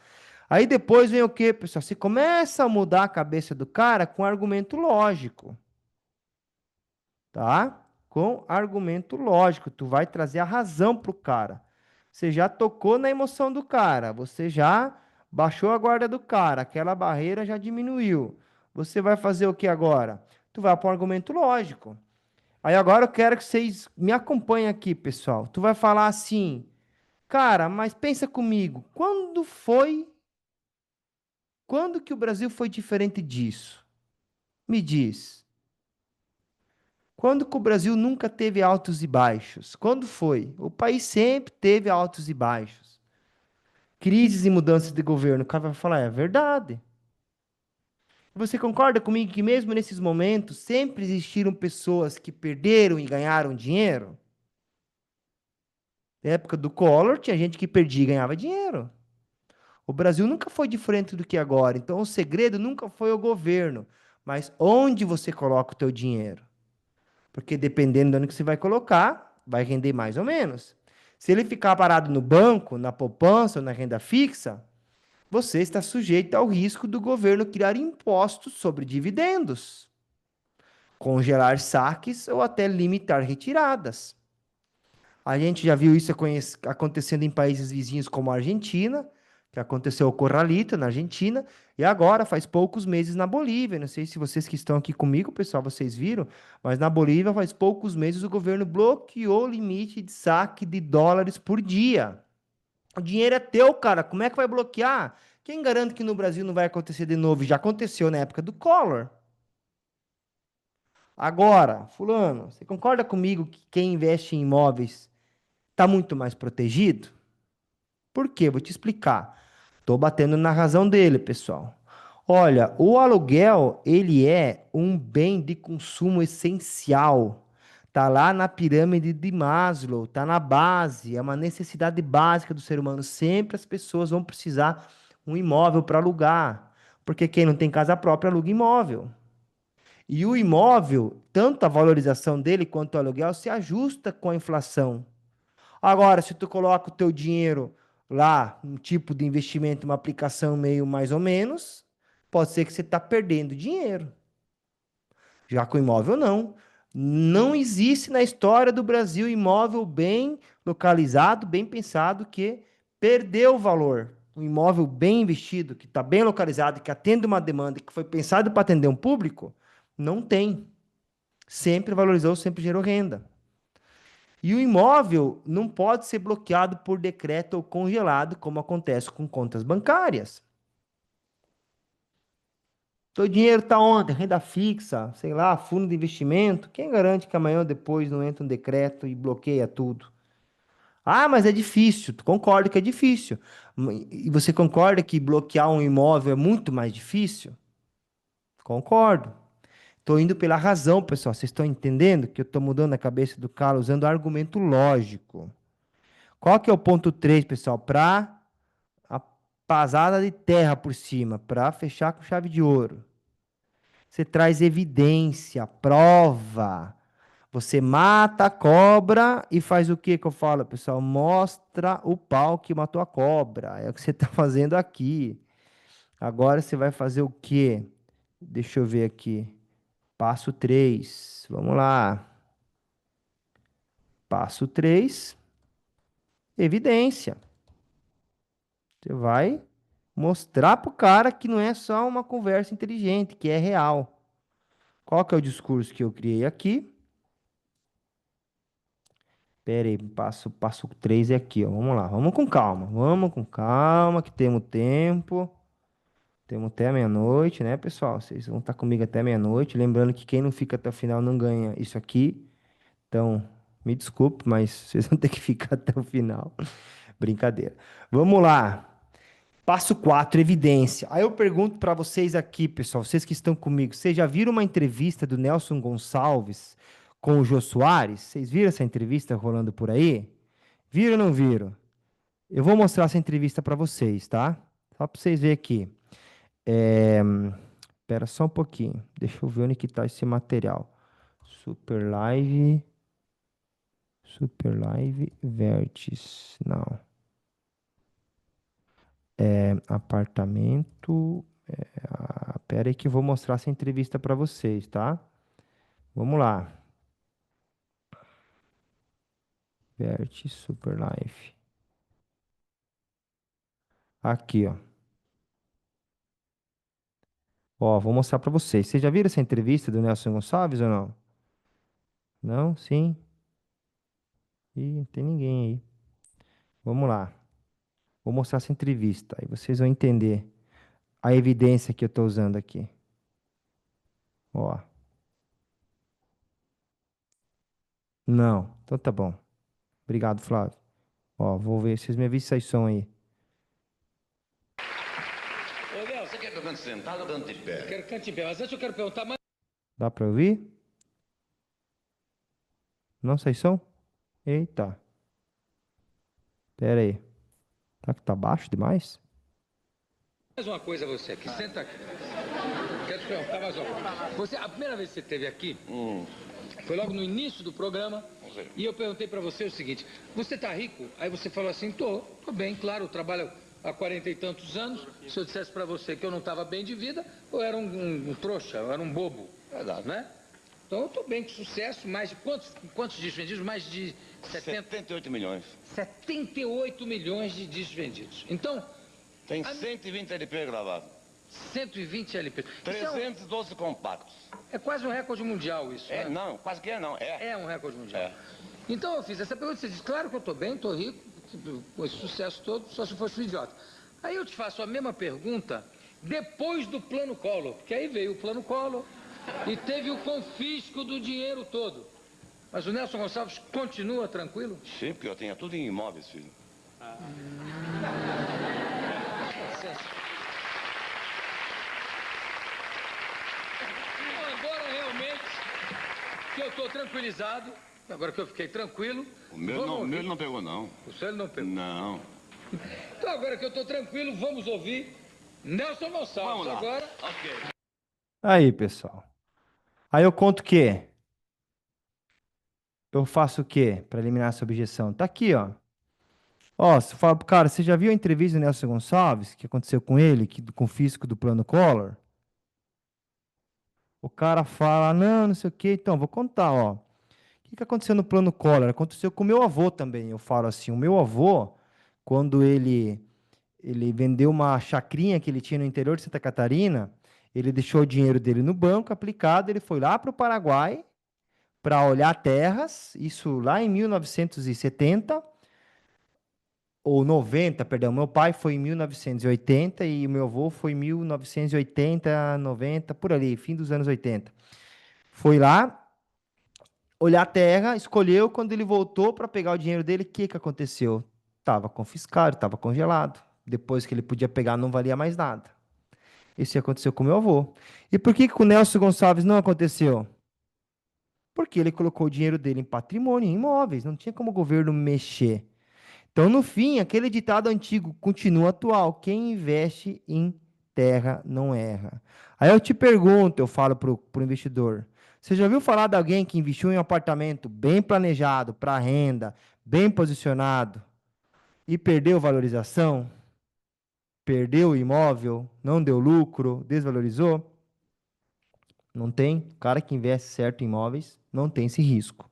Aí depois vem o quê, pessoal? Você começa a mudar a cabeça do cara com argumento lógico, tá? Com argumento lógico. Tu vai trazer a razão pro cara. Você já tocou na emoção do cara. Você já baixou a guarda do cara. Aquela barreira já diminuiu. Você vai fazer o que agora? Tu vai para um argumento lógico. Aí agora eu quero que vocês me acompanhem aqui, pessoal. Tu vai falar assim, cara, mas pensa comigo. Quando que o Brasil foi diferente disso? Me diz. Quando que o Brasil nunca teve altos e baixos? Quando foi? O país sempre teve altos e baixos. Crises e mudanças de governo. O cara vai falar, é verdade. Você concorda comigo que mesmo nesses momentos sempre existiram pessoas que perderam e ganharam dinheiro? Na época do Collor, tinha gente que perdia e ganhava dinheiro. O Brasil nunca foi diferente do que é agora. Então, o segredo nunca foi o governo, mas onde você coloca o teu dinheiro. Porque dependendo de onde que você vai colocar, vai render mais ou menos. Se ele ficar parado no banco, na poupança ou na renda fixa, você está sujeito ao risco do governo criar impostos sobre dividendos, congelar saques ou até limitar retiradas. A gente já viu isso acontecendo em países vizinhos como a Argentina, que aconteceu o Corralito na Argentina, e agora faz poucos meses na Bolívia. Não sei se vocês que estão aqui comigo, pessoal, vocês viram, mas na Bolívia faz poucos meses o governo bloqueou o limite de saque de dólares por dia. O dinheiro é teu, cara. Como é que vai bloquear? Quem garante que no Brasil não vai acontecer de novo? Já aconteceu na época do Collor. Agora, fulano, você concorda comigo que quem investe em imóveis está muito mais protegido? Por quê? Vou te explicar. Estou batendo na razão dele, pessoal. Olha, o aluguel, ele é um bem de consumo essencial. Tá lá na pirâmide de Maslow, tá na base, é uma necessidade básica do ser humano. Sempre as pessoas vão precisar um imóvel para alugar, porque quem não tem casa própria aluga imóvel. E o imóvel, tanto a valorização dele quanto o aluguel, se ajusta com a inflação. Agora, se tu coloca o teu dinheiro lá, um tipo de investimento, uma aplicação meio mais ou menos, pode ser que você está perdendo dinheiro. Já com imóvel, não. Não existe na história do Brasil imóvel bem localizado, bem pensado, que perdeu valor. Um imóvel bem investido, que está bem localizado, que atende uma demanda, que foi pensado para atender um público, não tem. Sempre valorizou, sempre gerou renda. E o imóvel não pode ser bloqueado por decreto ou congelado, como acontece com contas bancárias. Teu dinheiro está onde? Renda fixa, sei lá, fundo de investimento. Quem garante que amanhã ou depois não entra um decreto e bloqueia tudo? Ah, mas é difícil. Tu concorda que é difícil. E você concorda que bloquear um imóvel é muito mais difícil? Concordo. Estou indo pela razão, pessoal. Vocês estão entendendo que eu estou mudando a cabeça do cara usando argumento lógico. Qual que é o ponto 3, pessoal? Para a pasada de terra por cima, para fechar com chave de ouro. Você traz evidência, prova. Você mata a cobra e faz o que que eu falo, pessoal? Mostra o pau que matou a cobra. É o que você está fazendo aqui. Agora você vai fazer o quê? Deixa eu ver aqui. Passo 3. Vamos lá. Passo 3. Evidência. Você vai mostrar pro cara que não é só uma conversa inteligente, que é real. Qual que é o discurso que eu criei aqui? Pera aí, passo 3 é aqui, ó. Vamos lá, vamos com calma, que temos tempo. Temos até meia-noite, né, pessoal? Vocês vão estar comigo até meia-noite. Lembrando que quem não fica até o final não ganha isso aqui. Então, me desculpe, mas vocês vão ter que ficar até o final. Brincadeira. Vamos lá. Passo 4, evidência. Aí eu pergunto para vocês aqui, pessoal, vocês que estão comigo, vocês já viram uma entrevista do Nelson Gonçalves com o Jô Soares? Vocês viram essa entrevista rolando por aí? Viram ou não viram? Eu vou mostrar essa entrevista para vocês, tá? Só para vocês verem aqui. É... Espera só um pouquinho. Deixa eu ver onde que tá esse material. Super Live. Super Live Vertis. Não. Apartamento. Pera aí que eu vou mostrar essa entrevista para vocês, tá? Vamos lá. Vertis Super Life. Aqui, ó. Ó, vou mostrar para vocês. Vocês já viram essa entrevista do Nelson Gonçalves ou não? Não? Sim? Ih, não tem ninguém aí. Vamos lá. Vou mostrar essa entrevista. Aí vocês vão entender a evidência que eu estou usando aqui. Ó. Não. Então tá bom. Obrigado, Flávio. Ó, vou ver. Vocês me avisam se aí som aí. Ô, Léo, você quer que eu cante sentado ou cante de pé? Eu quero que cante de pé, mas antes eu quero perguntar mais. Dá para ouvir? Não sai som? Eita. Pera aí. Tá que tá baixo demais? Mais uma coisa a você aqui, senta aqui. Quero te perguntar mais uma coisa. Você, a primeira vez que você esteve aqui, foi logo no início do programa, e eu perguntei pra você o seguinte, você tá rico? Aí você falou assim, tô bem, claro, eu trabalho há 40 e tantos anos, se eu dissesse pra você que eu não tava bem de vida, eu era um trouxa, eu era um bobo. Verdade. Né? Então eu tô bem, com sucesso, mais de quantos discos vendidos? Mais de 78 milhões. 78 milhões de discos vendidos. Então, Tem 120 LP gravados. 120 LP. 312 compactos. É quase um recorde mundial isso, É, né? não, quase que é não. É. É um recorde mundial. É. Então eu fiz essa pergunta, você disse, claro que eu estou bem, estou rico, com esse sucesso todo, só se eu fosse um idiota. Aí eu te faço a mesma pergunta depois do plano Collor, porque aí veio o plano Collor e teve o confisco do dinheiro todo. Mas o Nelson Gonçalves continua tranquilo? Sim, porque eu tenho tudo em imóveis, filho. Então, embora realmente que eu estou tranquilizado, agora que eu fiquei tranquilo... O meu não pegou, não. O seu ele não pegou? Não. Então agora que eu estou tranquilo, vamos ouvir Nelson Gonçalves. Vamos lá. Agora... Ok. Aí, pessoal. Aí eu conto o quê? Eu faço o quê para eliminar essa objeção? Tá aqui, ó. Ó, você fala pro cara, você já viu a entrevista do Nelson Gonçalves, que aconteceu com ele, com o físico do plano Collor? O cara fala, não, não sei o quê. Então, vou contar, ó. O que que aconteceu no plano Collor? Aconteceu com o meu avô também. Eu falo assim, o meu avô, quando ele vendeu uma chacrinha que ele tinha no interior de Santa Catarina, ele deixou o dinheiro dele no banco aplicado, ele foi lá para o Paraguai para olhar terras, isso lá em 1970 ou 90, perdão. Meu pai foi em 1980 e o meu avô foi em 1980, 90, por ali, fim dos anos 80. Foi lá olhar a terra, escolheu, quando ele voltou para pegar o dinheiro dele, o que que aconteceu? Tava confiscado, estava congelado. Depois que ele podia pegar, não valia mais nada. Isso aconteceu com meu avô. E por que que com o Nelson Gonçalves não aconteceu? Porque ele colocou o dinheiro dele em patrimônio, em imóveis, não tinha como o governo mexer. Então, no fim, aquele ditado antigo continua atual: quem investe em terra não erra. Aí eu te pergunto, eu falo para o investidor: você já ouviu falar de alguém que investiu em um apartamento bem planejado, para renda, bem posicionado, e perdeu valorização? Perdeu o imóvel? Não deu lucro? Desvalorizou? Não tem. O cara que investe certo em imóveis não tem esse risco.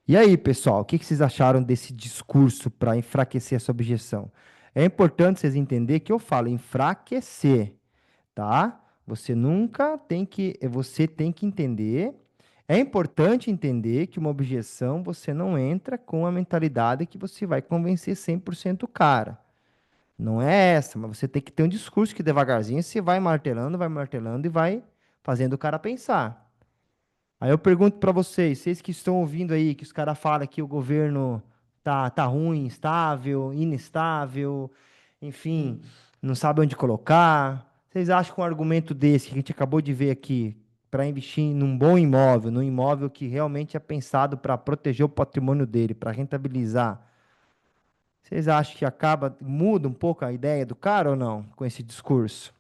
E aí, pessoal, o que que vocês acharam desse discurso para enfraquecer essa objeção? É importante vocês entenderem que eu falo enfraquecer, tá? Você tem que entender. É importante entender que uma objeção você não entra com a mentalidade que você vai convencer 100% o cara. Não é essa, mas você tem que ter um discurso que devagarzinho você vai martelando e vai fazendo o cara pensar. Aí eu pergunto para vocês, vocês que estão ouvindo aí, que os caras falam que o governo tá ruim, instável, inestável, enfim, não sabe onde colocar. Vocês acham que um argumento desse que a gente acabou de ver aqui, para investir num bom imóvel, num imóvel que realmente é pensado para proteger o patrimônio dele, para rentabilizar, vocês acham que muda um pouco a ideia do cara ou não, com esse discurso?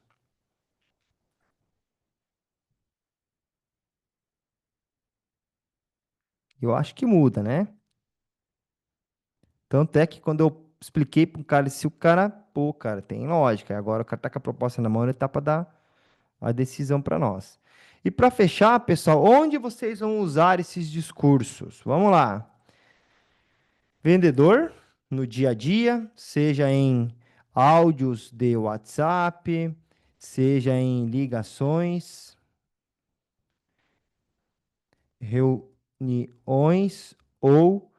Eu acho que muda, né? Tanto é que quando eu expliquei para o cara, se o cara, pô, cara, tem lógica. Agora o cara tá com a proposta na mão, ele tá para dar a decisão para nós. E para fechar, pessoal, onde vocês vão usar esses discursos? Vamos lá. Vendedor, no dia a dia, seja em áudios de WhatsApp, seja em ligações, reuniões ou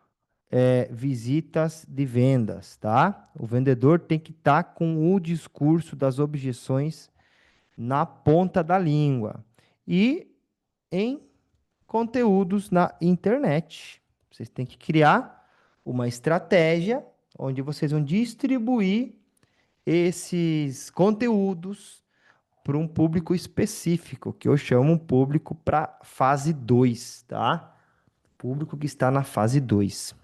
visitas de vendas, tá? O vendedor tem que estar com o discurso das objeções na ponta da língua e em conteúdos na internet. Vocês têm que criar uma estratégia onde vocês vão distribuir esses conteúdos para um público específico, que eu chamo um público para fase 2, tá? Público que está na fase 2.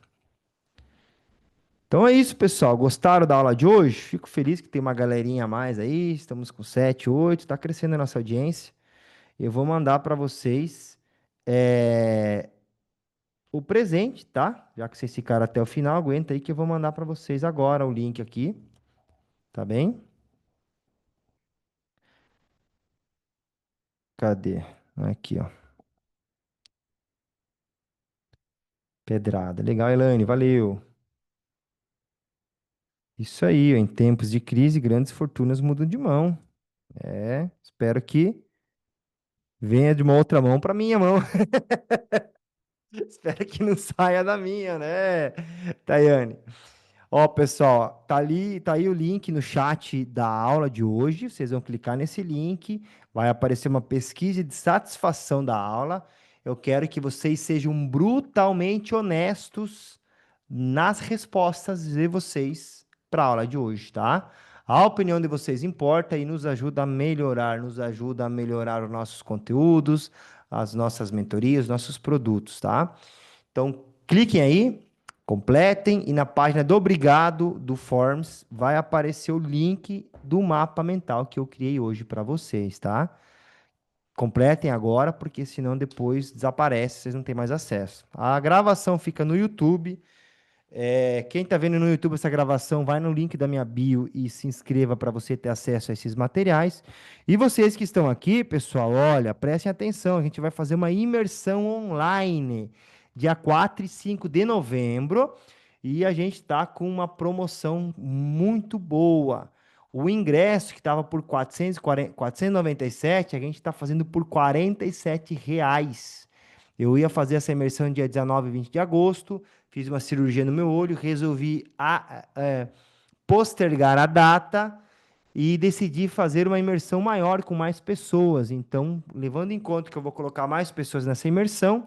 Então é isso, pessoal. Gostaram da aula de hoje? Fico feliz que tem uma galerinha a mais aí. Estamos com 7, 8. Está crescendo a nossa audiência. Eu vou mandar para vocês é, o presente, tá? Já que vocês ficaram até o final, aguenta aí que eu vou mandar para vocês agora o link aqui. Tá bem? Cadê? Aqui, ó. Pedrada. Legal, Elaine. Valeu. Isso aí, ó. Em tempos de crise, grandes fortunas mudam de mão. Espero que venha de uma outra mão para minha mão. Espero que não saia da minha, né, Tayane? Ó, pessoal, tá aí o link no chat da aula de hoje. Vocês vão clicar nesse link, vai aparecer uma pesquisa de satisfação da aula. Eu quero que vocês sejam brutalmente honestos nas respostas de vocês para a aula de hoje, tá? A opinião de vocês importa e nos ajuda a melhorar os nossos conteúdos, as nossas mentorias, os nossos produtos, tá? Então, cliquem aí, completem e na página do Obrigado do Forms vai aparecer o link do mapa mental que eu criei hoje para vocês, tá? completem agora, porque senão depois desaparece, vocês não têm mais acesso. A gravação fica no YouTube. Quem está vendo no YouTube essa gravação, vai no link da minha bio e se inscreva para você ter acesso a esses materiais. E vocês que estão aqui, pessoal, olha, prestem atenção, a gente vai fazer uma imersão online, dia 4 e 5 de novembro, e a gente está com uma promoção muito boa. O ingresso que estava por 497, a gente está fazendo por R$ 47 reais. Eu ia fazer essa imersão dia 19 e 20 de agosto, fiz uma cirurgia no meu olho, resolvi postergar a data e decidi fazer uma imersão maior com mais pessoas. Então, levando em conta que eu vou colocar mais pessoas nessa imersão,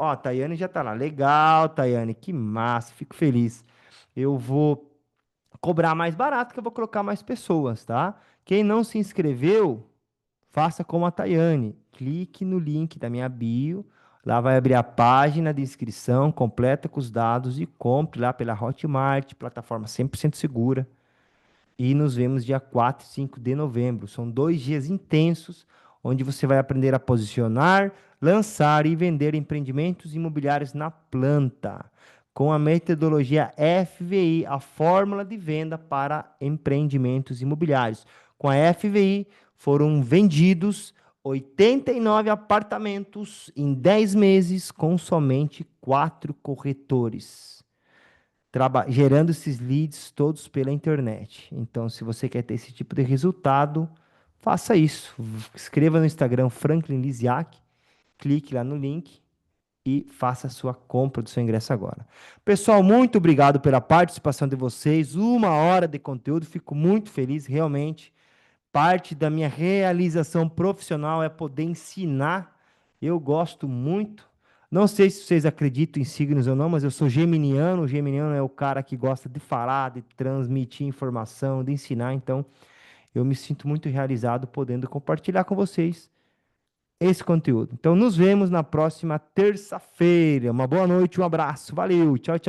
a Tayane já está lá. Legal, Tayane, que massa, fico feliz. Eu vou cobrar mais barato, que eu vou colocar mais pessoas, tá? Quem não se inscreveu, faça como a Tayane. Clique no link da minha bio. Lá vai abrir a página de inscrição completa com os dados e compre lá pela Hotmart, plataforma 100% segura. E nos vemos dia 4 e 5 de novembro. São 2 dias intensos, onde você vai aprender a posicionar, lançar e vender empreendimentos imobiliários na planta, com a metodologia FVI, a fórmula de venda para empreendimentos imobiliários. Com a FVI, foram vendidos 89 apartamentos em 10 meses com somente 4 corretores, gerando esses leads todos pela internet. Então, se você quer ter esse tipo de resultado, faça isso. Escreva no Instagram Franklin Lisiak, clique lá no link e faça a sua compra do seu ingresso agora. Pessoal, muito obrigado pela participação de vocês. 1 hora de conteúdo, fico muito feliz, realmente. Parte da minha realização profissional é poder ensinar. Eu gosto muito. Não sei se vocês acreditam em signos ou não, mas eu sou geminiano. O geminiano é o cara que gosta de falar, de transmitir informação, de ensinar. Então, eu me sinto muito realizado podendo compartilhar com vocês esse conteúdo. Então, nos vemos na próxima terça-feira. Uma boa noite, um abraço. Valeu, tchau, tchau.